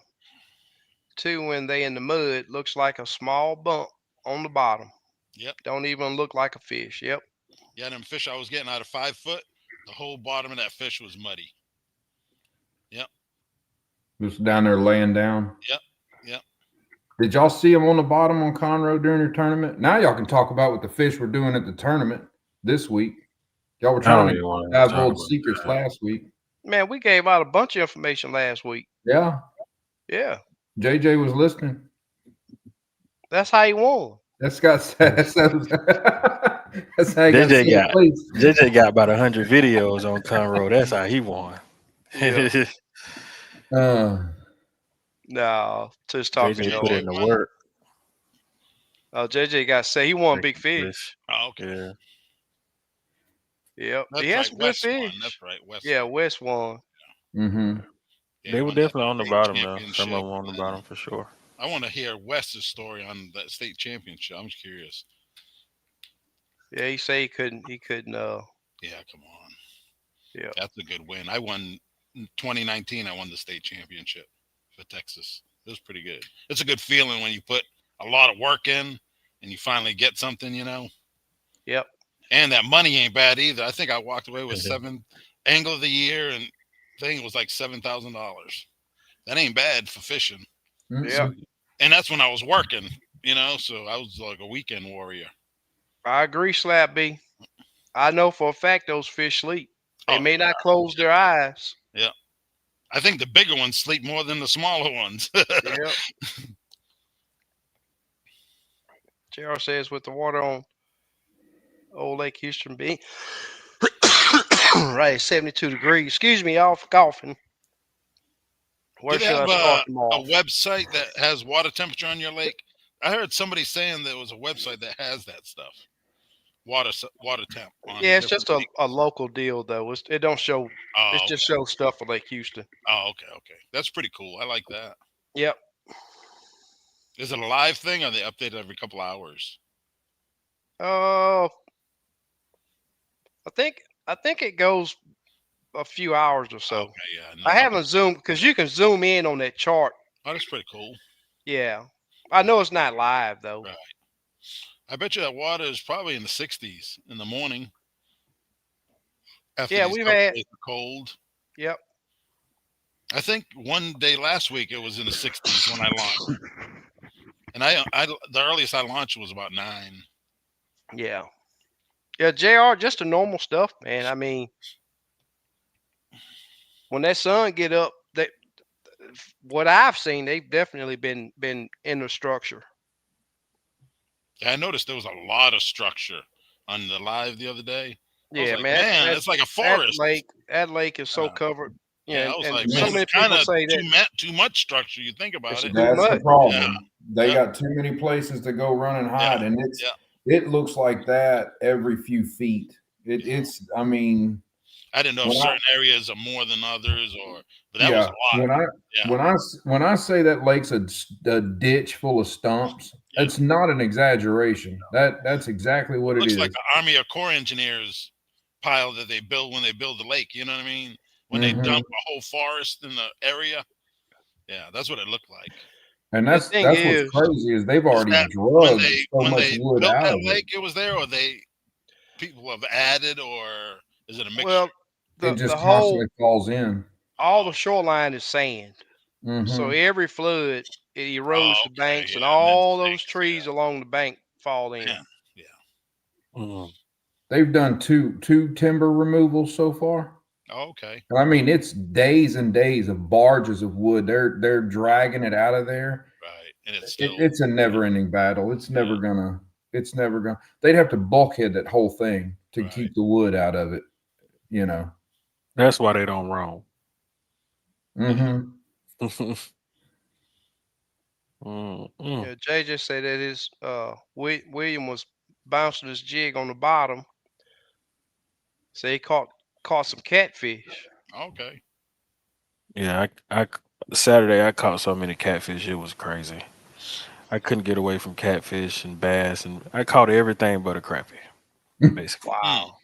too when they in the mud. Looks like a small bump on the bottom. Yep. Don't even look like a fish. Yep. Yeah, them fish I was getting out of 5 foot, the whole bottom of that fish was muddy. Yep. Just down there laying down. Yep. Yep. Did y'all see them on the bottom on Conroe during your tournament? Now y'all can talk about what the fish were doing at the tournament this week. Y'all were trying to divulge secrets last week. Man, we gave out a bunch of information last week. Yeah. Yeah. JJ was listening. That's how he won. That's how JJ got about 100 videos on Conroe. That's how he won. Yeah. No, just talking. JJ put in the work. Oh, JJ got to say he won big fish. Oh, okay. Yep. That's he has right. some good fish. That's right. West. Yeah, West won. Mm-hmm. Yeah, they were definitely on the bottom though. Some of them on the bottom for sure. I want to hear West's story on that state championship. I'm curious. Yeah, he say he couldn't. Yeah, come on. Yeah, that's a good win. I won in 2019. I won the state championship for Texas. It was pretty good. It's a good feeling when you put a lot of work in and you finally get something. Yep. And that money ain't bad either. I think I walked away with 7th angle of the year, and I think it was like $7,000. That ain't bad for fishing. Yeah. And that's when I was working, so I was like a weekend warrior. I agree, Slap B. I know for a fact those fish sleep. They may not close their eyes. Yeah. I think the bigger ones sleep more than the smaller ones. Yep. JR says with the water on Old Lake Houston being right, 72 degrees. Excuse me, y'all, for coughing. Where should I start them off? A website that has water temperature on your lake? I heard somebody saying there was a website that has that stuff. Water temp. Yeah, it's just a local deal though. It don't show. It just shows stuff for Lake Houston. Oh, okay. That's pretty cool. I like that. Yep. Is it a live thing, or they update it every couple hours? I think it goes a few hours or so. Okay, yeah. I haven't zoomed because you can zoom in on that chart. Oh, that's pretty cool. Yeah, I know it's not live though. Right. I bet you that water is probably in the 60s in the morning. After we've had cold. Yep. I think one day last week it was in the 60s when I launched, and the earliest I launched was about 9. Yeah. Yeah, JR, just the normal stuff, man. I mean, when that sun get up, what I've seen, they've definitely been in the structure. Yeah, I noticed there was a lot of structure on the live the other day. Yeah, man, it's like a forest. That lake is so covered. Yeah, I was like, so many people say that too much structure. You think about it. That's the problem. Yeah. They got too many places to go run and hide, and it looks like that every few feet. It's. I mean, I didn't know if certain areas are more than others, but that was a lot. When I say that lake's a ditch full of stumps, it's not an exaggeration. That's exactly what it is. Looks like the Army of Corps engineers pile that they build when they build the lake. You know what I mean? When they dump a whole forest in the area. Yeah, that's what it looked like. And that's what's crazy is they've already drugged so much wood built out that of lake. it. It was there, or people have added, or is it a mixture? Well, it just the constantly whole falls in. all the shoreline is sand. So every flood it erodes the banks, and all those trees along the bank fall in. Yeah. They've done two timber removals so far. Okay. I mean, it's days and days of barges of wood. They're dragging it out of there. Right, and it's a never-ending battle. It's never gonna. They'd have to bulkhead that whole thing to keep the wood out of it. You know. That's why they don't roam. Yeah, Jay just said that his William was bouncing his jig on the bottom. So he caught some catfish. Okay. Yeah, I Saturday I caught so many catfish, it was crazy. I couldn't get away from catfish and bass, and I caught everything but a crappie, basically. Wow.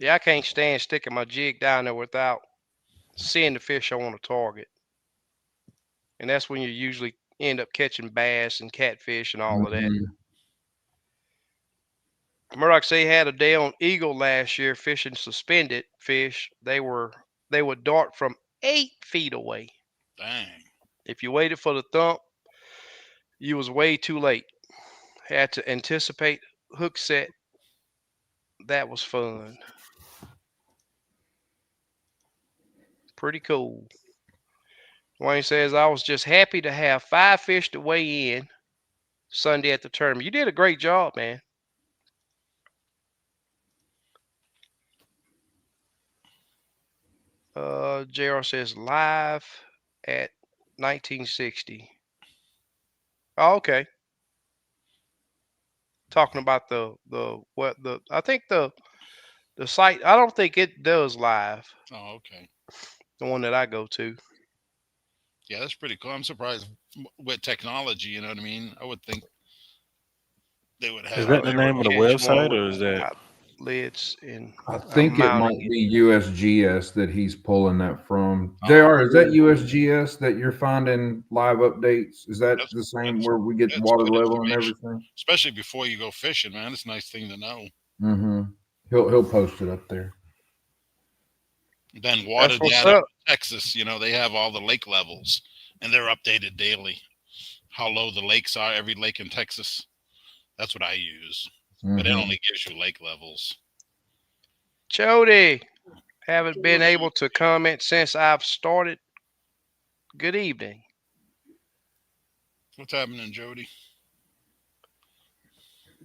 Yeah, I can't stand sticking my jig down there without seeing the fish I want to target. And that's when you usually end up catching bass and catfish and all of that. Murdoch say he had a day on Eagle last year fishing suspended fish. They would dart from 8 feet away. Dang. If you waited for the thump, you was way too late. Had to anticipate hook set. That was fun. Pretty cool. Wayne says, I was just happy to have 5 fish to weigh in Sunday at the tournament. You did a great job, man. JR says live at 1960. Oh, okay. Talking about I think the site, I don't think it does live. Oh, okay. The one that I go to. Yeah, that's pretty cool. I'm surprised with technology, you know what I mean? I would think they would have. Is that the name of the website, or is that lids in? I think it might be USGS that he's pulling that from. JR, is that USGS that you're finding live updates? Is that the same where we get water level and everything? Especially before you go fishing, man. It's a nice thing to know. He'll post it up there. Then water data, Texas, they have all the lake levels, and they're updated daily. How low the lakes are, every lake in Texas. That's what I use. But it only gives you lake levels. Jody, haven't been able to comment since I've started. Good evening. What's happening, Jody?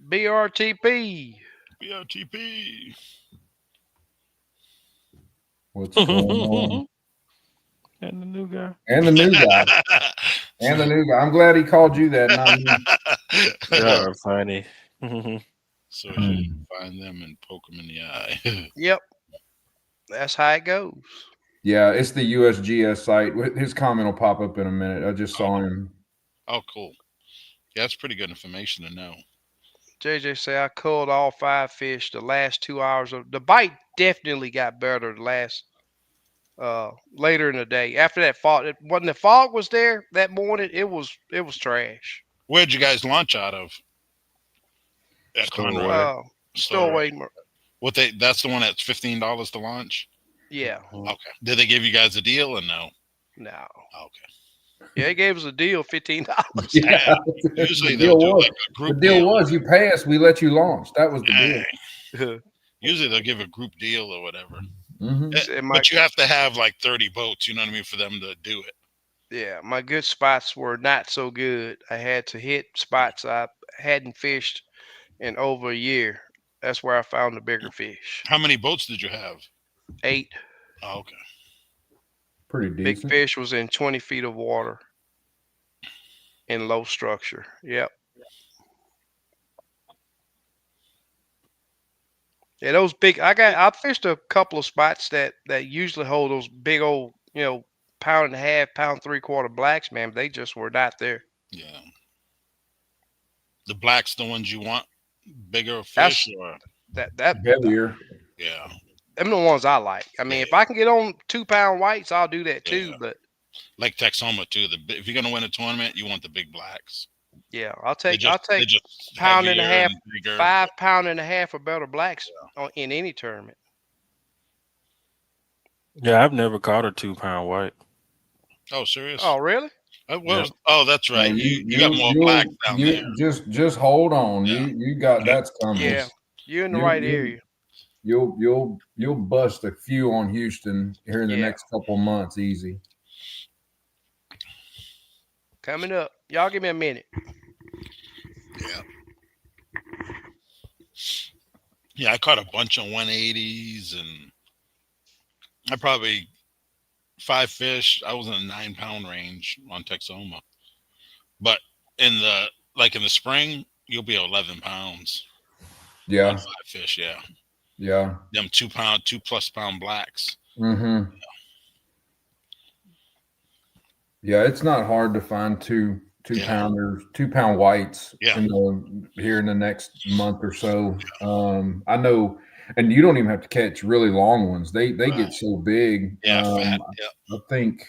BRTP. BRTP. What's going on? And the new guy. And the new guy. And the new guy. I'm glad he called you that. Not me. You're funny. So you can find them and poke them in the eye. Yep. That's how it goes. Yeah, it's the USGS site. His comment will pop up in a minute. I just saw him. Oh, cool. Yeah, that's pretty good information to know. JJ say I culled all 5 fish the last 2 hours of the bite. Definitely got better the last later in the day. After that fog, when the fog was there that morning, it was trash. Where'd you guys launch out of? At Conrad. Stowaway. That's the one that's $15 to launch? Yeah. Okay. Did they give you guys a deal or no? No. Okay. Yeah, they gave us a deal, $15. Yeah. Usually they'll do like a group deal. The deal was you pay us, we let you launch. That was the deal. Usually they'll give a group deal or whatever. But you have to have like 30 boats, you know what I mean, for them to do it. Yeah, my good spots were not so good. I had to hit spots I hadn't fished in over a year. That's where I found the bigger fish. How many boats did you have? 8. Oh, okay. Pretty decent. Big fish was in 20 feet of water in low structure. Yep. Yeah, those big. I fished a couple of spots that usually hold those big old, pound and a half, pound 3/4 blacks, man. They just were not there. Yeah. The blacks, the ones you want, bigger fish, or heavier. Yeah. them the ones I like. I mean, if I can get on 2-pound whites, I'll do that too. Yeah. But like Texoma too. If you're gonna win a tournament, you want the big blacks. yeah, I'll take They're just pound and a heavier half, and bigger. 5 pound and a half or better blacks in any tournament. Yeah, I've never caught a 2-pound white. Oh, serious? Oh, really? Oh, that's right. You got more blacks down there. Just hold on. Yeah. You got that's coming. Yeah, you're in the right area. You'll bust a few on Houston here in the next couple months, easy. Coming up. Y'all give me a minute. Yeah. Yeah, I caught a bunch of 180s, and I probably 5 fish. I was in the 9-pound range on Texoma, but in the spring, you'll be 11 pounds. Yeah, on 5 fish. Yeah, yeah. Them 2+ pound blacks. Mm-hmm. Yeah, it's not hard to find two pounders, 2-pound whites. Yeah. Here in the next month or so. I know, and you don't even have to catch really long ones. They get so big. Yeah, fat. Yeah. I think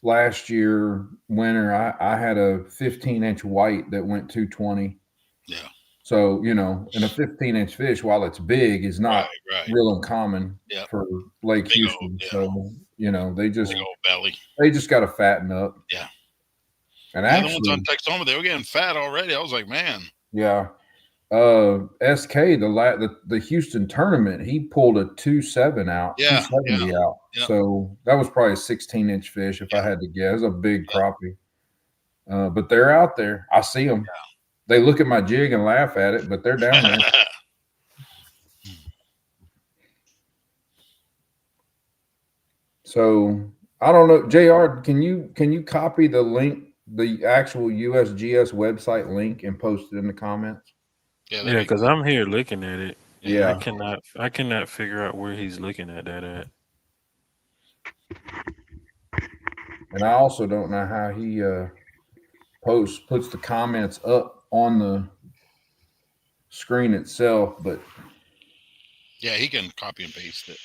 last year winter I had a 15-inch white that went 220. Yeah. So and a 15-inch fish, while it's big, is not real uncommon for Lake Big Houston. Old, yeah. So they just big old belly. They just got to fatten up. Yeah. And actually, the ones on Texoma, they were getting fat already. I was like, man. Yeah. SK, the Houston tournament, he pulled a 2.7 out, 270 out. Yeah. So that was probably a 16-inch fish, if I had to guess. It was a big crappie. But they're out there. I see them. Yeah. They look at my jig and laugh at it, but they're down there. So I don't know, JR, can you copy the link, the actual USGS website link, and post it in the comments? Yeah, because I'm here looking at it. Yeah, I cannot figure out where he's looking at that at. And I also don't know how he puts the comments up on the screen itself, but yeah, he can copy and paste it.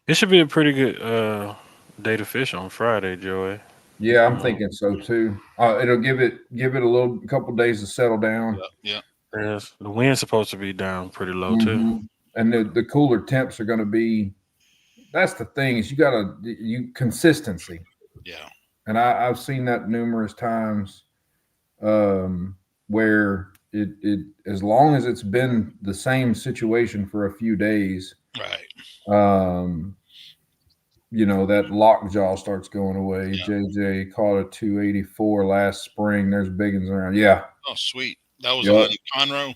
It should be a pretty good day to fish on Friday, Joey. Yeah, I'm thinking so too. It'll give it a couple days to settle down. Yeah. Yes, the wind's supposed to be down pretty low too, and the cooler temps are going to be. That's the thing, is you consistency. Yeah, and I've seen that numerous times, where it as long as it's been the same situation for a few days, right. That lockjaw starts going away. Yeah. JJ caught a 284 last spring. There's big ones around. Yeah. Oh, sweet. That was on Conroe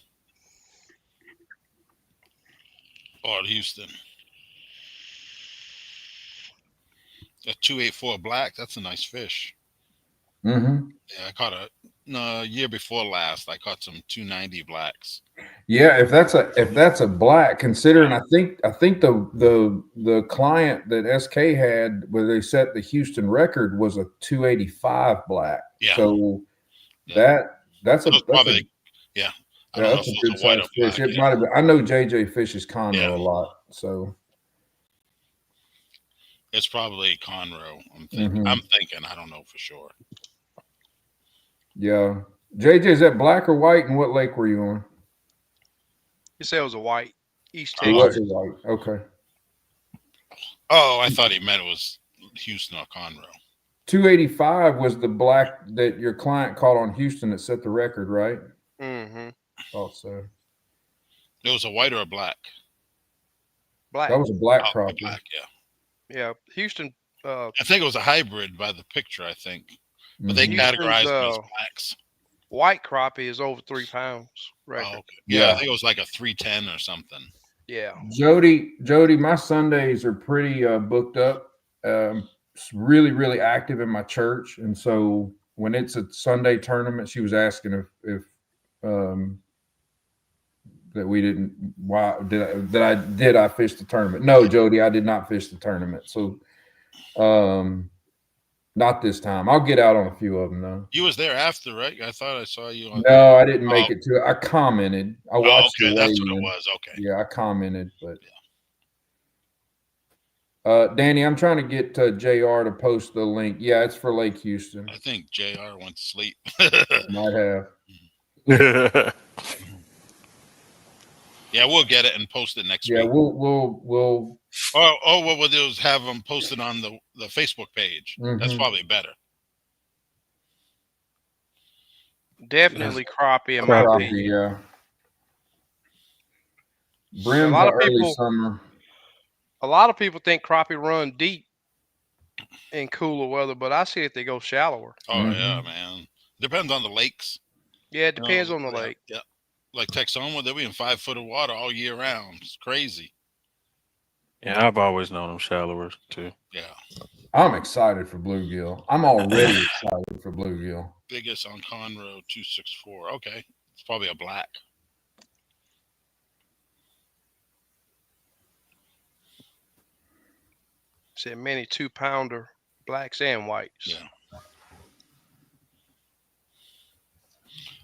or Houston. A 284 black. That's a nice fish. Mm-hmm. Yeah, I caught a year before last. I caught some 290 blacks. Yeah, if that's a black, considering I think the client that SK had where they set the Houston record was a 285 black. Yeah. So that's a good size fish. It might have been. I know JJ fishes Conroe a lot, so it's probably Conroe. I'm thinking. I don't know for sure. Yeah. JJ, is that black or white, and what lake were you on? You said it was a white. East Texas. It was a white. Okay. Oh, I thought he meant it was Houston or Conroe. 285 was the black that your client caught on Houston that set the record, right? Mm-hmm. Thought so. It was a white or a black? Black. That was a black crappie. Black, yeah. Yeah, Houston. I think it was a hybrid by the picture, I think. But they categorize them as blacks. White crappie is over 3 pounds. Right. Oh, okay. Yeah, I think it was like a 310 or something. Yeah. Jody, my Sundays are pretty booked up. It's really, really active in my church, and so when it's a Sunday tournament, she was asking if that we didn't. Why did I fish the tournament? No, Jody, I did not fish the tournament. So, Not this time. I'll get out on a few of them though. You was there after, right? I thought I saw you on. No, I didn't make it to it. I commented. I watched okay, the that's what it weigh-in. was. Okay. Yeah, I commented, but Danny, I'm trying to get JR to post the link. Yeah, it's for Lake Houston. I think JR went to sleep. Might have. Yeah, we'll get it and post it next Yeah, week. we'll what we'll do is have them posted on the Facebook page. That's probably better. Definitely crappie in my opinion. Yeah. Brim's a lot of early people, summer. A lot of people think crappie run deep in cooler weather, but I see it they go shallower. Oh yeah, man. Depends on the lakes. Yeah, it depends on the lake. Yeah. Like Texoma, they'll be in 5 foot of water all year round. It's crazy. Yeah, I've always known them shallower too. Yeah. I'm excited for bluegill. I'm already excited for bluegill. Biggest on Conroe 264. Okay. It's probably a black. Said many 2-pounder blacks and whites. Yeah.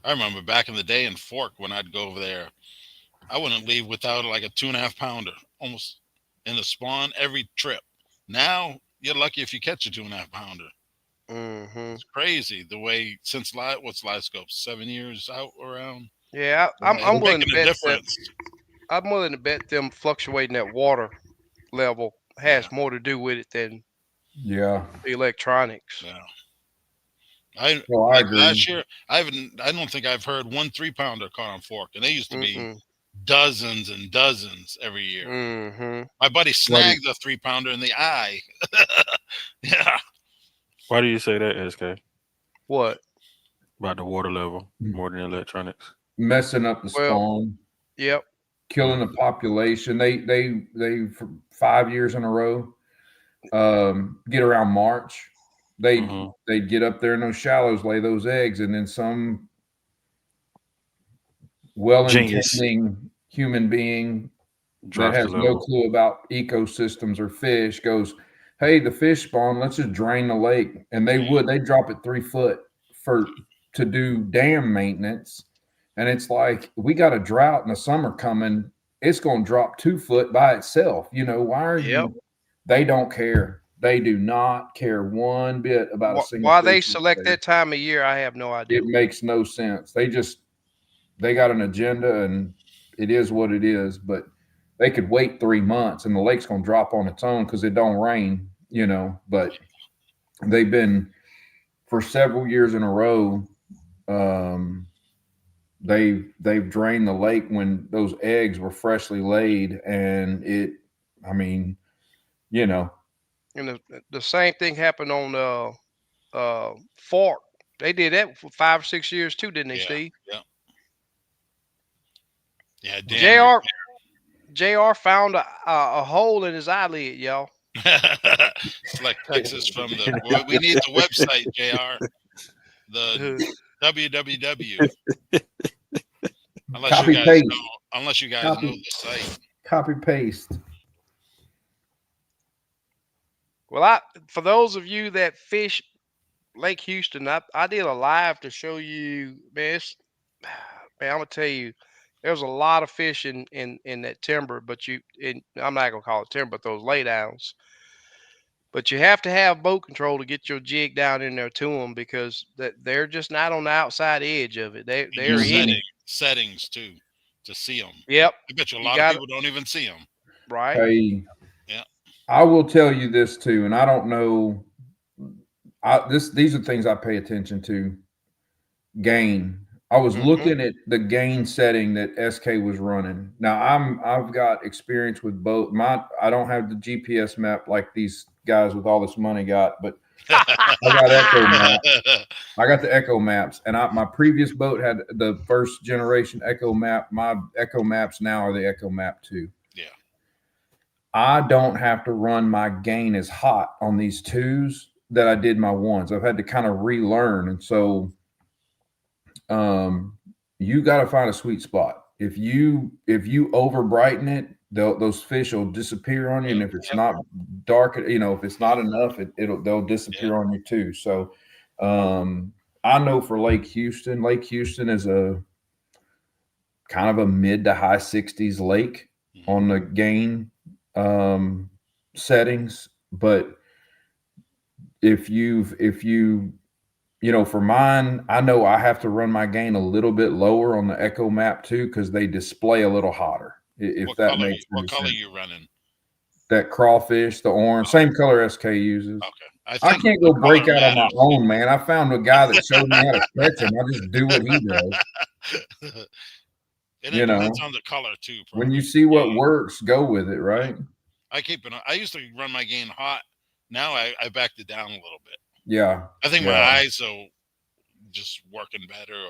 I remember back in the day in Fork when I'd go over there, I wouldn't leave without like a 2.5 pounder almost in the spawn every trip. Now you're lucky if you catch a 2.5 pounder. It's crazy the way since what's live scope 7 years out around. Yeah, I'm willing to bet that. I'm willing to bet them fluctuating that water level has more to do with it than the electronics. Yeah. I agree. Last year, I don't think I've heard 1 3-pounder caught on Fork, and they used to be dozens and dozens every year. My buddy snagged a 3-pounder in the eye. Yeah. Why do you say that, SK? What? About the water level more than electronics? Messing up the spawn. Yep. Killing the population. They for 5 years in a row, get around March. They'd get up there in those shallows, lay those eggs, and then some well-intending human being that has no clue about ecosystems or fish goes, hey, the fish spawn, let's just drain the lake. And they'd drop it 3 foot to do dam maintenance. And it's like, we got a drought in the summer coming. It's going to drop 2 foot by itself. Why are you? They don't care. They do not care one bit about a single. Why they select that time of year, I have no idea. It makes no sense. They got an agenda, and it is what it is. But they could wait 3 months, and the lake's going to drop on its own because it don't rain. But they've been for several years in a row. They've drained the lake when those eggs were freshly laid, and And the same thing happened on Fork. They did that for 5 or 6 years too, didn't they, Steve? Yeah. JR found a hole in his eyelid, y'all. It's like Texas from we need the website, JR. The www. Unless you guys know the site. Copy paste. Well, for those of you that fish Lake Houston, I did a live to show you, man. I'm gonna tell you, there's a lot of fish in that timber, but I'm not gonna call it timber, but those laydowns. But you have to have boat control to get your jig down in there to them because they're just not on the outside edge of it. They're in settings too to see them. Yep. I bet you a lot of people don't even see them. Right. Hey, yeah. I will tell you this too, and I don't know. These are things I pay attention to. Gain. I was looking at the gain setting that SK was running. Now I've got experience with both. I don't have the GPS map like these guys with all this money got, but I got Echo Maps. I got the Echo Maps, and my previous boat had the first generation Echo Map. My Echo Maps now are the Echo Map 2. Yeah. I don't have to run my gain as hot on these 2s that I did my 1s. I've had to kind of relearn, and so you got to find a sweet spot. If you over brighten it, those fish will disappear on you, and if it's not dark, if it's not enough, they'll disappear on you too. So, I know for Lake Houston is a kind of a mid to high 60s lake on the gain settings, but if you for mine, I know I have to run my gain a little bit lower on the Echo map too, because they display a little hotter. If that makes sense. What color are you running? That crawfish, the orange, same color SK uses. Okay. I can't go break out on my own, man. I found a guy that showed me how to catch him. I just do what he does. And it depends on the color too. Probably. When you see what works, go with it, right? I used to run my gain hot. Now I backed it down a little bit. Yeah. I think my eyes are just working better.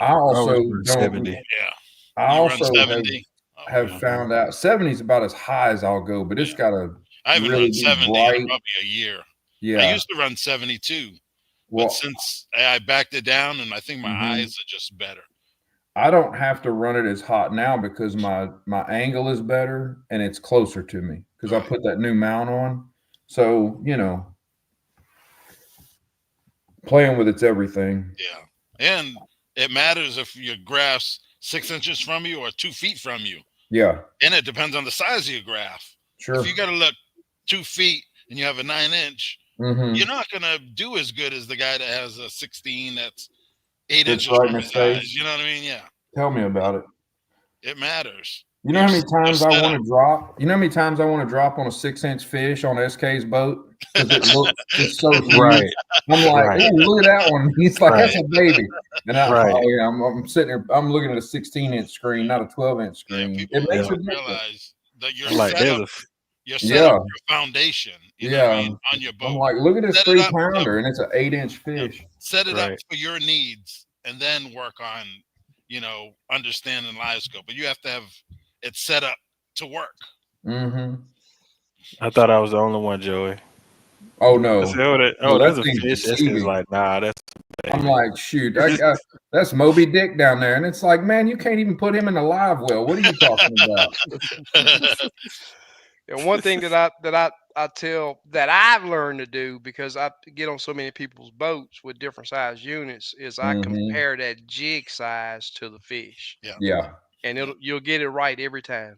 I also don't. 70. Yeah. I also have found out 70 is about as high as I'll go, but it's got to. I haven't run 70 in probably a year. Yeah. I used to run 72, but since I backed it down, and I think my eyes are just better. I don't have to run it as hot now because my angle is better and it's closer to me because I put that new mount on. So, playing with it's everything. Yeah. And it matters if your graph's 6 inches from you or 2 feet from you. Yeah. And it depends on the size of your graph. Sure. If you got to look 2 feet and you have a 9-inch, you're not going to do as good as the guy that has a 16 that's 8 inches from his eyes. You know what I mean? Yeah. Tell me about it. It matters. You know how many times I want to drop? You know how many times I want to drop on a 6-inch fish on SK's boat because it looks it's so huge. Right. I'm like, oh, look at that one. He's like, that's a baby. And I'm sitting there. I'm looking at a 16-inch screen, not a 12-inch screen. It makes you realize that your setup, your foundation. You know what I mean, on your boat. I'm like, look at this 3-pounder, and it's an 8-inch fish. Set it up for your needs, and then work on, understanding live scope. But you have to have it set up to work. I thought I was the only one, Joey. Oh no! There's a fish. It's like, nah, that's. I'm like, shoot, that's Moby Dick down there, and it's like, man, you can't even put him in a live well. What are you talking about? And one thing that I tell that I've learned to do because I get on so many people's boats with different size units is I compare that jig size to the fish. Yeah. And you'll get it right every time.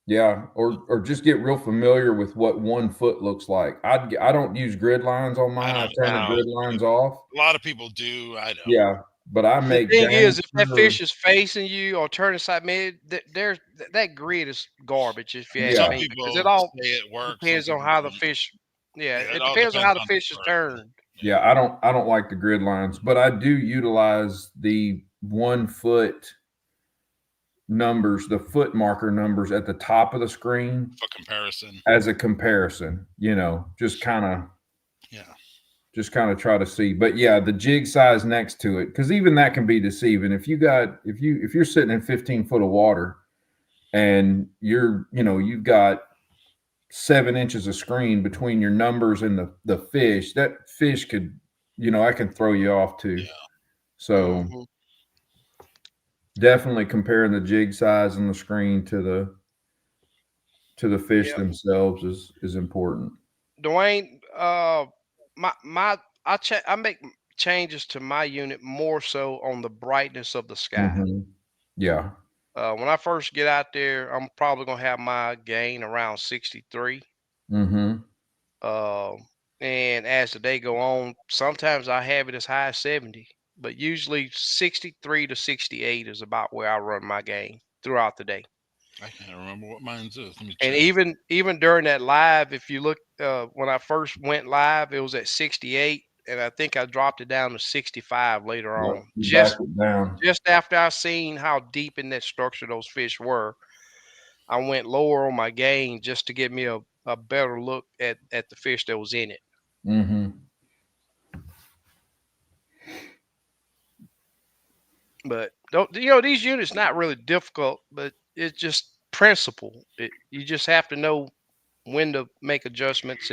Yeah, or just get real familiar with what 1 foot looks like. I don't use grid lines on mine. I turn the grid lines off. A lot of people do. I don't. Yeah, but I make. The thing is, if that fish is facing you or turning side, man, that grid is garbage. If you ask me, because it all depends on how the fish. Yeah, it depends on how the fish is turned. Yeah, I don't like the grid lines, but I do utilize the 1 foot numbers, the foot marker numbers at the top of the screen for comparison. As a comparison, just kind of try to see. But yeah, the jig size next to it, because even that can be deceiving. If you're sitting in 15 foot of water and you've got 7 inches of screen between your numbers and the fish, that fish could, I can throw you off too. Yeah. So definitely comparing the jig size and the screen to the fish themselves is important. Dwayne, I make changes to my unit more so on the brightness of the sky. Yeah. When I first get out there, I'm probably gonna have my gain around 63. And as the day go on, sometimes I have it as high as 70. But usually 63 to 68 is about where I run my game throughout the day. I can't remember what mine's is. And even during that live, if you look, when I first went live, it was at 68, and I think I dropped it down to 65 later on. Just after I seen how deep in that structure those fish were, I went lower on my game just to get me a better look at the fish that was in it. But these units not really difficult, but it's just principle. You just have to know when to make adjustments.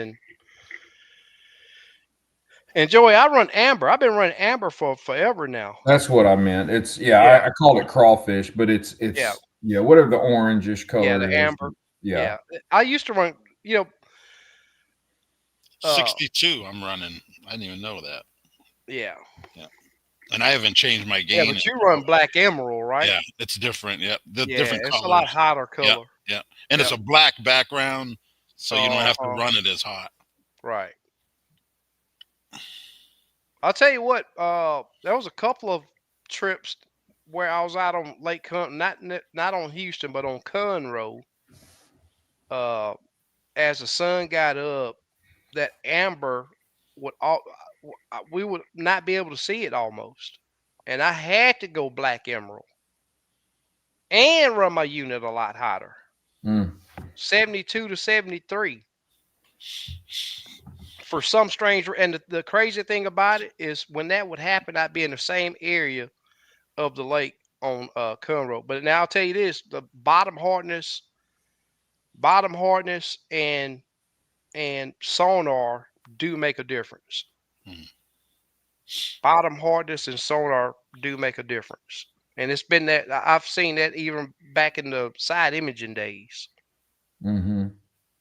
And Joey, I run amber. I've been running amber for forever now. That's what I meant. It's I called it crawfish, but it's Yeah, whatever the orangish color Yeah, the is. amber. Yeah. I used to run. 62 I'm running. I didn't even know that. Yeah. Yeah. And I haven't changed my Yeah, gain. but you run black emerald, right? Yeah, it's different. Yep. The Yeah, different it's colors. a lot hotter Yep. color. Yeah. And it's Yep. a black background, so you don't have to Uh-huh. run it as hot. Right. I'll tell you what, there was a couple of trips where I was out on Lake not on Houston, but on Conroe. Uh, as the sun got up, that amber would we would not be able to see it almost, and I had to go black emerald and run my unit a lot hotter, 72 to 73. For some strange, and the crazy thing about it is when that would happen, I'd be in the same area of the lake on Conroe. But now I'll tell you this: the bottom hardness, and sonar do make a difference. Mhm. Bottom hardness and sonar do make a difference, and it's been that I've seen that even back in the side imaging days. Mm-hmm.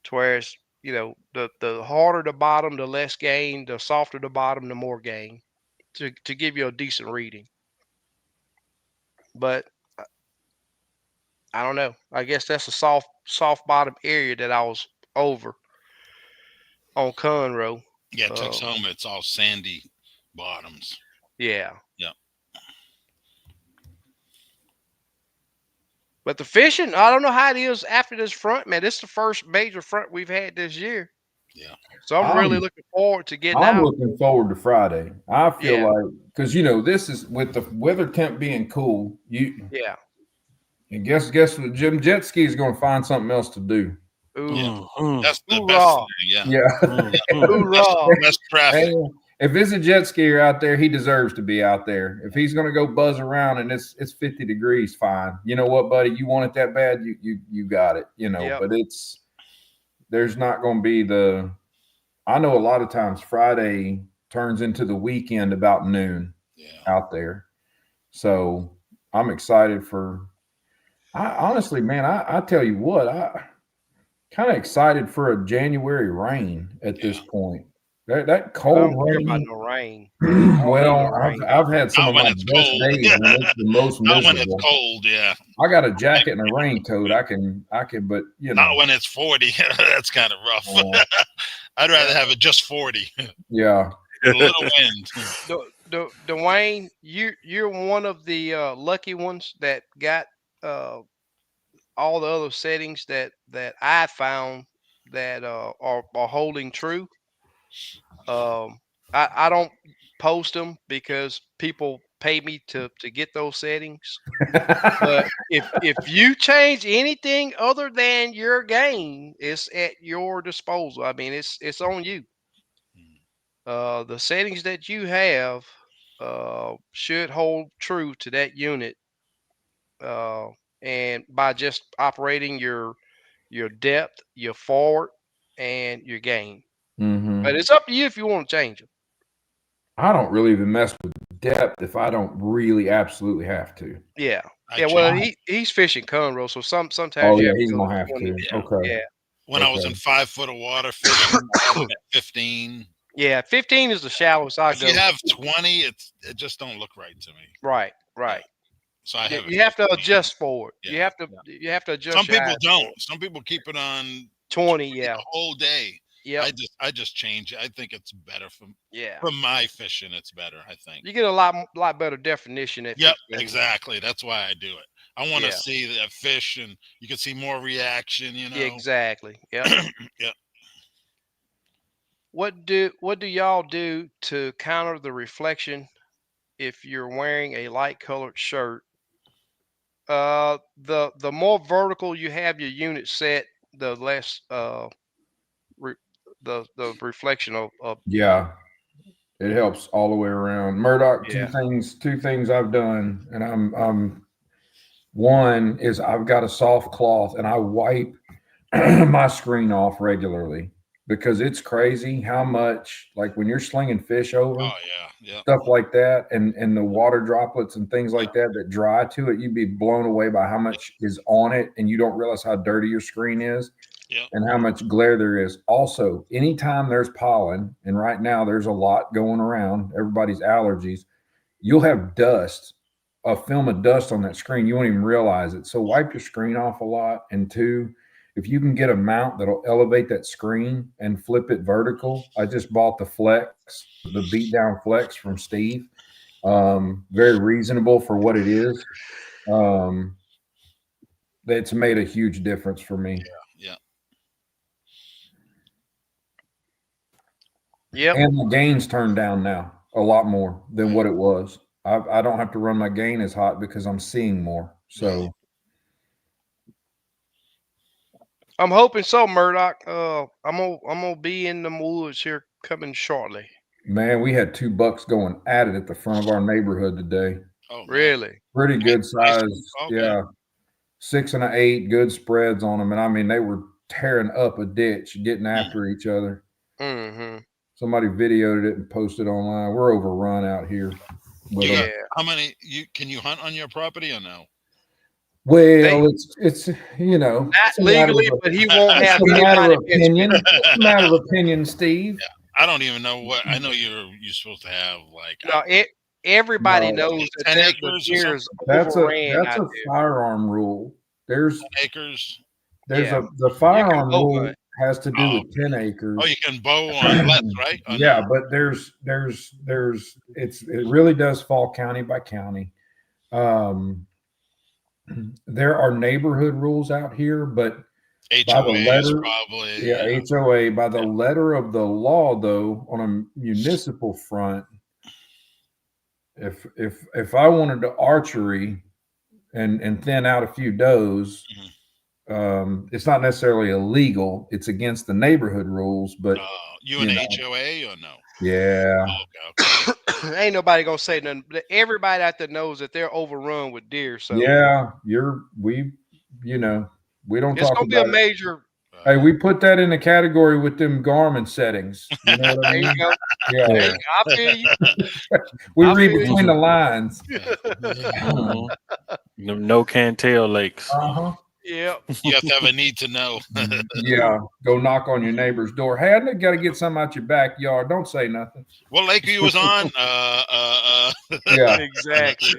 To whereas the harder the bottom, the less gain; the softer the bottom, the more gain. To give you a decent reading. But I don't know. I guess that's a soft bottom area that I was over on Conroe. Yeah, Texoma, it's all sandy bottoms. Yeah. Yeah. But the fishing, I don't know how it is after this front, man. This is the first major front we've had this year. Yeah. So I'm really looking forward to getting I'm out. looking forward to Friday. I feel Yeah. like because this is with the weather temp being cool. Yeah. And guess what? Jim Jet Ski is going to find something else to do. Ooh. Yeah. That's the Hoorah. best thing. Yeah. Yeah. Hoorah. Less traffic. And if there's a jet skier out there, he deserves to be out there. If he's going to go buzz around and it's 50 degrees, fine. You know what, buddy? You want it that bad? You got it. Yep. But there's not going to be the. I know a lot of times Friday turns into the weekend about noon out there. So I'm excited for. I honestly, man, I tell you what, I kind of excited for a January rain at this point. That cold I don't care about rain. no rain. Well, no rain. I've had some Not of when my it's best cold. days when it's the most Not miserable. when it's cold, yeah. I got a jacket and a raincoat. I can, but Not when it's 40. That's kind of rough. I'd rather have it just 40. Yeah. A little wind. Dwayne, you're one of the lucky ones that got all the other settings that I found that are holding true. I don't post them because people pay me to get those settings. But if you change anything other than your gain, it's at your disposal. I mean, it's on you. The settings that you have should hold true to that unit, and by just operating your depth, your forward, and your gain. Mm-hmm. But it's up to you if you want to change them. I don't really even mess with depth if I don't really absolutely have to. Yeah. Well, he's fishing Conroe, so sometimes you have he's to go gonna have 20. to. Okay. Yeah. When I was in 5 foot of water fishing, I had 15. Yeah, 15 is the shallowest I If go. you have 20, it just don't look right to me. Right. So I have You have to adjust for it. Yeah. You have to adjust. Some people don't. Some people keep it on 20. Yeah. the whole day. Yeah. I just change it. I think it's better for my fishing. It's better. I think you get a lot better definition. Yep, exactly. That's why I do it. I want to see that fish, and you can see more reaction. Yeah, exactly. Yep. Yeah. What do y'all do to counter the reflection if you're wearing a light colored shirt? The more vertical you have your unit set, the less the reflection of it helps all the way around. Murdoch, two things I've done, and I'm one is I've got a soft cloth and I wipe my screen off regularly. because it's crazy how much, like when you're slinging fish over Oh yeah. stuff like that, and the water droplets and things like that dry to it, you'd be blown away by how much is on it, and you don't realize how dirty your screen is. Yeah. And how much glare there is. Also, anytime there's pollen, and right now there's a lot going around, everybody's allergies, you'll have dust, a film of dust on that screen. You won't even realize it. So wipe your screen off a lot. And two, if you can get a mount that'll elevate that screen and flip it vertical. I just bought the Flex, the beat down Flex from Steve. Very reasonable for what it is. It's made a huge difference for me. Yeah. Yep. And the gain's turned down now a lot more than what it was. I don't have to run my gain as hot because I'm seeing more. So I'm hoping so, Murdoch. I'm gonna be in the woods here coming shortly. man, we had 2 bucks going at it at the front of our neighborhood today. Oh, man. Really? Pretty good size. Okay. Yeah. 6 and an 8, good spreads on them. And I mean, they were tearing up a ditch, getting after each other. Mm-hmm. Somebody videoed it and posted online. We're overrun out here. Yeah. How many can you hunt on your property or no? Well, it's you know, Not legally, but he won't have it's a matter anybody of opinion. It's a matter of opinion, Steve. Yeah. I don't even know what. I know you're supposed to have like. No, everybody No. knows that 10 the acres or deer is That's overran a out there. firearm rule. There's 10 acres. the firearm bow rule hunt. has to do with 10 acres. Oh, you can bow on less, right? Or Yeah, no? but it really does fall county by county. There are neighborhood rules out here, but by the HOA is letter, probably. HOA, by the letter of the law, though, on a municipal front, if I wanted to archery and thin out a few does, it's not necessarily illegal. It's against the neighborhood rules, but you an HOA or no? Yeah. Oh, okay. Ain't nobody gonna say nothing. Everybody out there knows that they're overrun with deer. So yeah, we don't it's talk gonna be a about it. major. Hey, we put that in the category with them Garmin settings. You know what I There mean? you go. Yeah. There you go. I feel you. We I read feel between you. the lines. No can-tail lakes. Uh-huh. Yep. You have to have a need to know. Yeah. Go knock on your neighbor's door. Hey, I got to get something out your backyard. Don't say nothing. What lake you was on? Yeah. Exactly.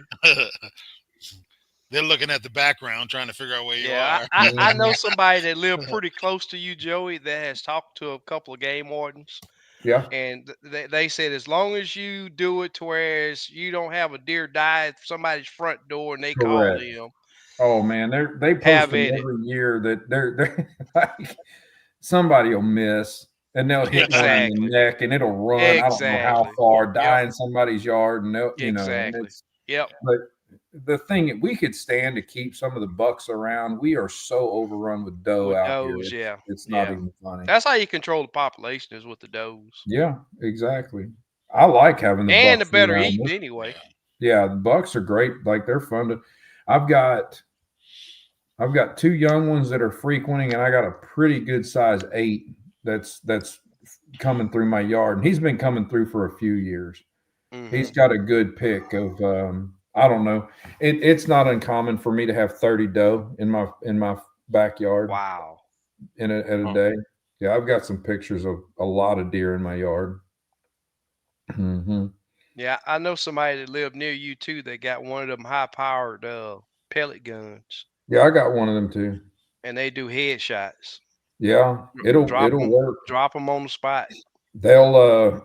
They're looking at the background, trying to figure out where you Yeah, are. I know somebody that lived pretty close to you, Joey, that has talked to a couple of game wardens, Yeah. and they said as long as you do it to where you don't have a deer die at somebody's front door and they call Correct. them. Oh man, they post Have them at it. every year that they're like somebody will miss and they'll hit one in Exactly. the neck and it'll run. I don't know how Exactly. far, die Yep. in somebody's yard, and they'll, and Exactly. it's. Yep. But the thing we could stand to keep some of the bucks around. We are so overrun with doe With out does, here. yeah. It's not Yeah. even funny. That's how you control the population is with the does. Yeah, exactly. I like having the And the bucks better around. eating anyway. Yeah, the bucks are great. Like they're fun to. I've got 2 young ones that are frequenting, and I got a pretty good size 8 that's coming through my yard, and he's been coming through for a few years. He's got a good pick of I don't know. It's not uncommon for me to have 30 doe in my backyard. Wow. At a day. Yeah, I've got some pictures of a lot of deer in my yard. Yeah, I know somebody that lived near you too that got one of them high-powered pellet guns, Yeah, I got one of them too. and they do headshots. Yeah, it'll work. Drop them on the spot. They'll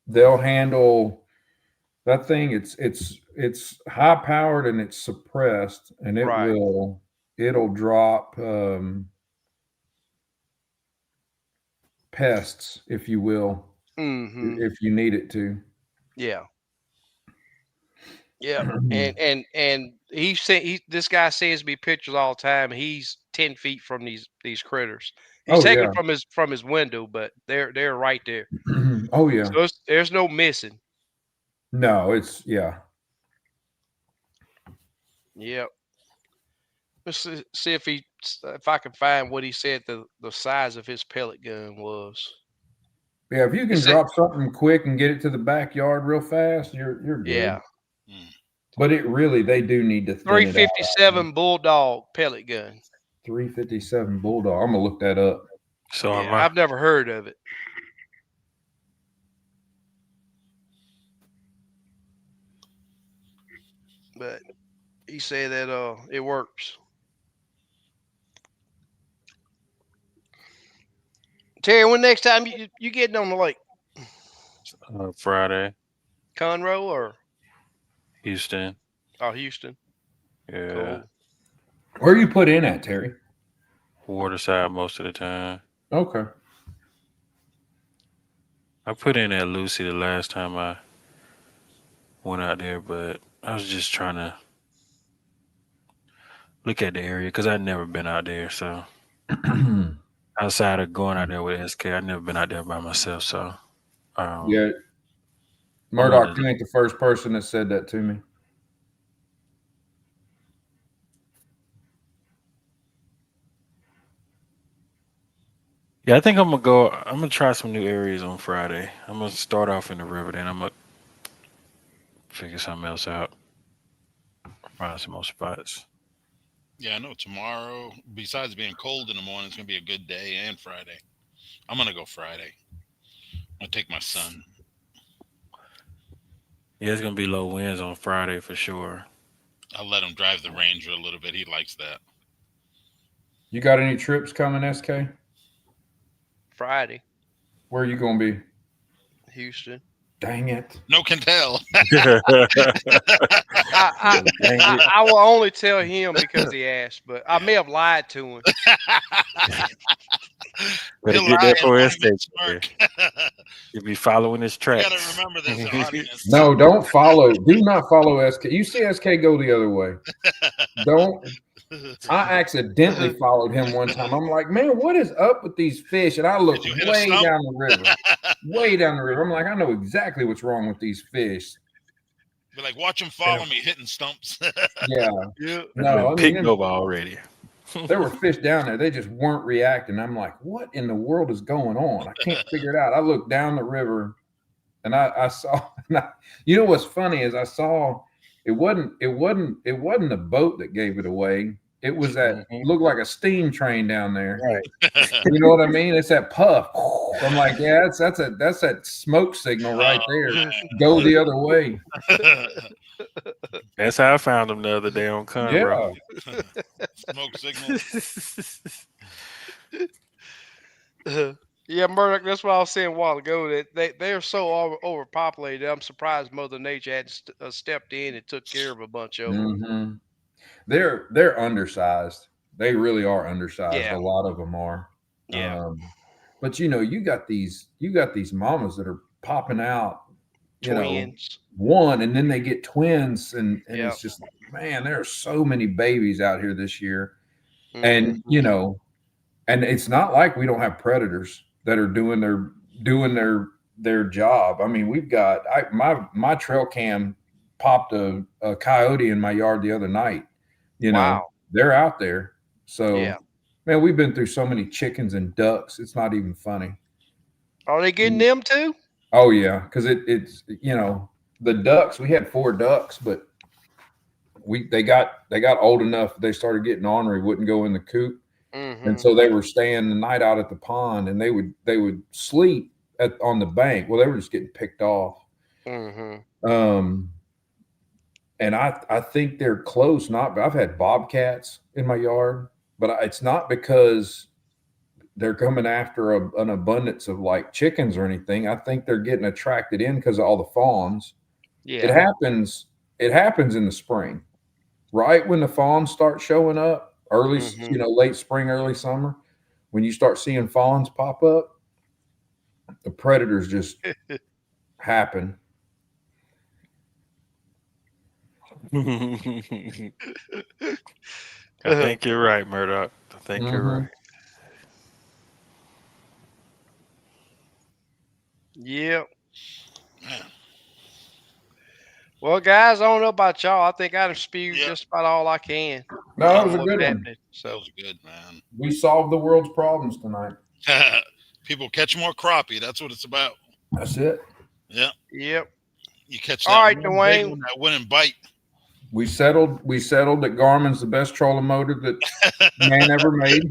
they'll handle that thing. It's high powered and it's suppressed, and it'll drop pests, if you will, if you need it to. Yeah. Yeah. And this guy sends me pictures all the time. He's 10 feet from these critters. He's taking from his window, but they're right there. Oh yeah. So there's no missing. No, it's yeah. Yep. Let's see if he if I can find what he said the size of his pellet gun was. Yeah, if you can drop something quick and get it to the backyard real fast, you're good. Yeah. But they do need to thin 357 Bulldog pellet gun. 357 Bulldog. I'm gonna look that up. So I've never heard of it. But he said that it works. Terry, when next time you getting on the lake? Friday. Conroe or Houston? Oh, Houston. Yeah. Cool. Where you put in at, Terry? Waterside most of the time. Okay. I put in at Lucy the last time I went out there, but I was just trying to look at the area because I'd never been out there. So outside of going out there with SK, I'd never been out there by myself. So yeah, Murdoch, you ain't the first person that said that to me. Yeah, I think I'm gonna try some new areas on Friday. I'm gonna start off in the river, then I'm gonna figure something else out. Find some more spots. Yeah, I know tomorrow, besides being cold in the morning, it's gonna be a good day, and Friday. I'm gonna go Friday. I'm gonna take my son. Yeah, it's gonna be low winds on Friday for sure. I'll let him drive the Ranger a little bit. He likes that. You got any trips coming, SK? Friday. Where are you gonna be? Houston. Dang it. No can tell. I will only tell him because he asked, but I may have lied to him. Better get that for SK. You'll be following his tracks. You gotta remember this audience. No, don't follow. Do not follow SK. You see SK go the other way. Don't. I accidentally followed him one time. I'm like, man, what is up with these fish? And I looked way down the river. Way down the river. I'm like, I know exactly what's wrong with these fish. Be like, watch them follow me hitting stumps. Yeah. No, picked over already. There were fish down there. They just weren't reacting. I'm like, what in the world is going on? I can't figure it out. I looked down the river and I saw, you know, what's funny is I saw, it wasn't a boat that gave it away. It was that looked like a steam train down there. Right. You know what I mean? It's that puff. I'm like, yeah, that's that smoke signal right there. Go the other way. That's how I found them the other day on Conroe. Yeah. Smoke signal. Yeah, Murdoch, that's what I was saying a while ago. That they are so overpopulated. I'm surprised Mother Nature had stepped in and took care of a bunch of them. Mm-hmm. They're undersized. They really are undersized. Yeah. A lot of them are. Yeah. But you know, you got these mamas that are popping out. You twins. Know, one, and then they get twins, and it's just like, man, there are so many babies out here this year, and you know, and it's not like we don't have predators that are doing their job. I mean, we've got my trail cam popped a coyote in my yard the other night. You know, they're out there. So, man, we've been through so many chickens and ducks. It's not even funny. Are they getting them too? Oh yeah, because it's you know, the ducks. We had 4 ducks, but they got old enough. They started getting ornery, wouldn't go in the coop, and so they were staying the night out at the pond, and they would sleep on the bank. Well, they were just getting picked off. And I think they're close. I've had bobcats in my yard, but it's not because they're coming after an abundance of like chickens or anything. I think they're getting attracted in because of all the fawns. Yeah. It happens in the spring, right when the fawns start showing up, early, you know, late spring, early summer, when you start seeing fawns pop up, the predators just happen. I think you're right, Murdoch. I think you're right. Yep. Well, guys, I don't know about y'all. I think I've spewed just about all I can No, that was on a what's good one. happening. That So was good, man. We solved the world's problems tonight. People catch more crappie. That's what it's about. That's it. Yeah. yep. You catch All that right, one big Dwayne. one that wouldn't bite. We settled that Garmin's the best trolling motor that man ever made.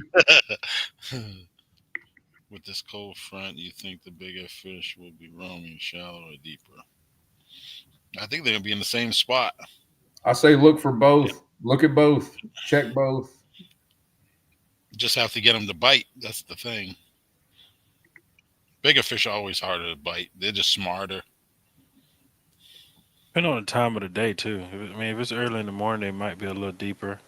With this cold front, you think the bigger fish will be roaming shallow or deeper? I think they're gonna be in the same spot. I say look for both. Look at both. Check both. Just have to get them to bite. That's the thing. Bigger fish are always harder to bite. They're just smarter. Depending on the time of the day too. If it's early in the morning, they might be a little deeper.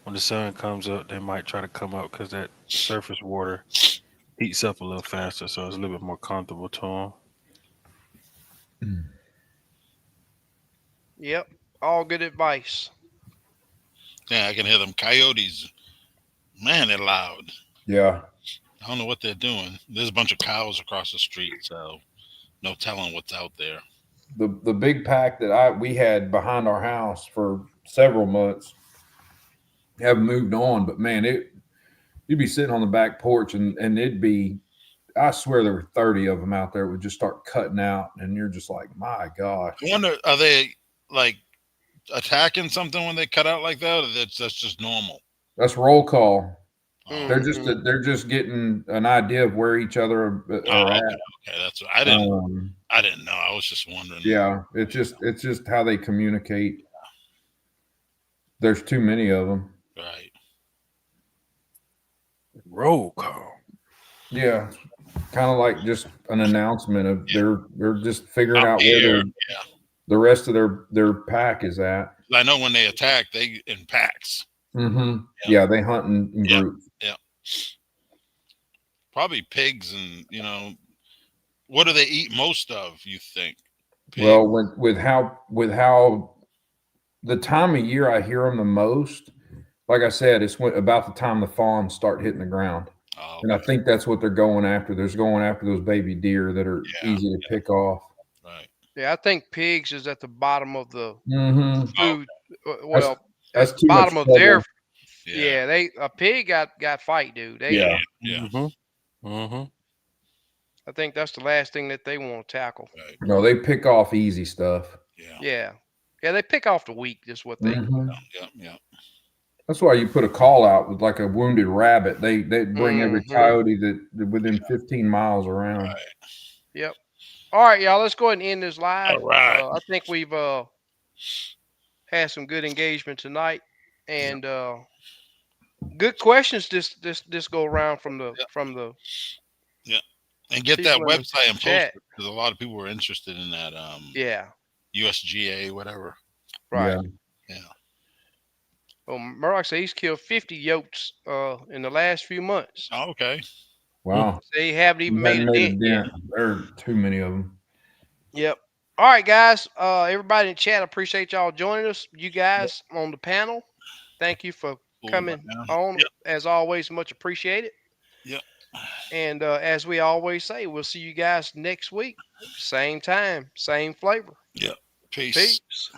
When the sun comes up, they might try to come up because that surface water heats up a little faster, so it's a little bit more comfortable to them. Yep. All good advice. Yeah, I can hear them coyotes. Man, they're loud. Yeah. I don't know what they're doing. There's a bunch of cows across the street, so no telling what's out there. The big pack that we had behind our house for several months have moved on, but man, you'd be sitting on the back porch and it'd be, I swear there were 30 of them out there would just start cutting out, and you're just like, my gosh. I wonder, are they like attacking something when they cut out like that, or that's just normal? That's roll call. Oh. They're just getting an idea of where each other are at. Okay, that's what I didn't. I didn't know. I was just wondering. Yeah, it's just how they communicate. There's too many of them. Right. Roll call. Yeah, kind of like just an announcement of they're just figuring out where the rest of their pack is at. I know when they attack, they in packs. Mm-hmm. Yeah, they hunt in groups. Yeah. Probably pigs, and what do they eat most of? You think? Pig? Well, with how the time of year I hear them the most, like I said, it's about the time the fawns start hitting the ground. Oh, okay. And I think that's what they're going after. They're going after those baby deer that are easy to pick off. Right. Yeah, I think pigs is at the bottom of the food. Oh. Well, that's at the bottom of their. Yeah, a pig got fight, dude. Yeah. I think that's the last thing that they want to tackle. Right. No, they pick off easy stuff. Yeah. They pick off the weak. Is what they. Yeah. That's why you put a call out with like a wounded rabbit. They bring every coyote that within 15 miles around. Right. Yep. All right, y'all. Let's go ahead and end this live. All right. I think we've had some good engagement tonight, and good questions this go around from the and get that website and post it, because a lot of people were interested in that. USGA whatever. Right. Yeah. Well, Murdoch said he's killed 50 yotes in the last few months. Oh, okay. Wow. They haven't even made a dent yet. There are too many of them. Yep. All right, guys. Everybody in chat, appreciate y'all joining us. You guys on the panel, thank you for coming on. As always, much appreciated. Yep. And as we always say, we'll see you guys next week. Same time, same flavor. Yep. Peace. Peace.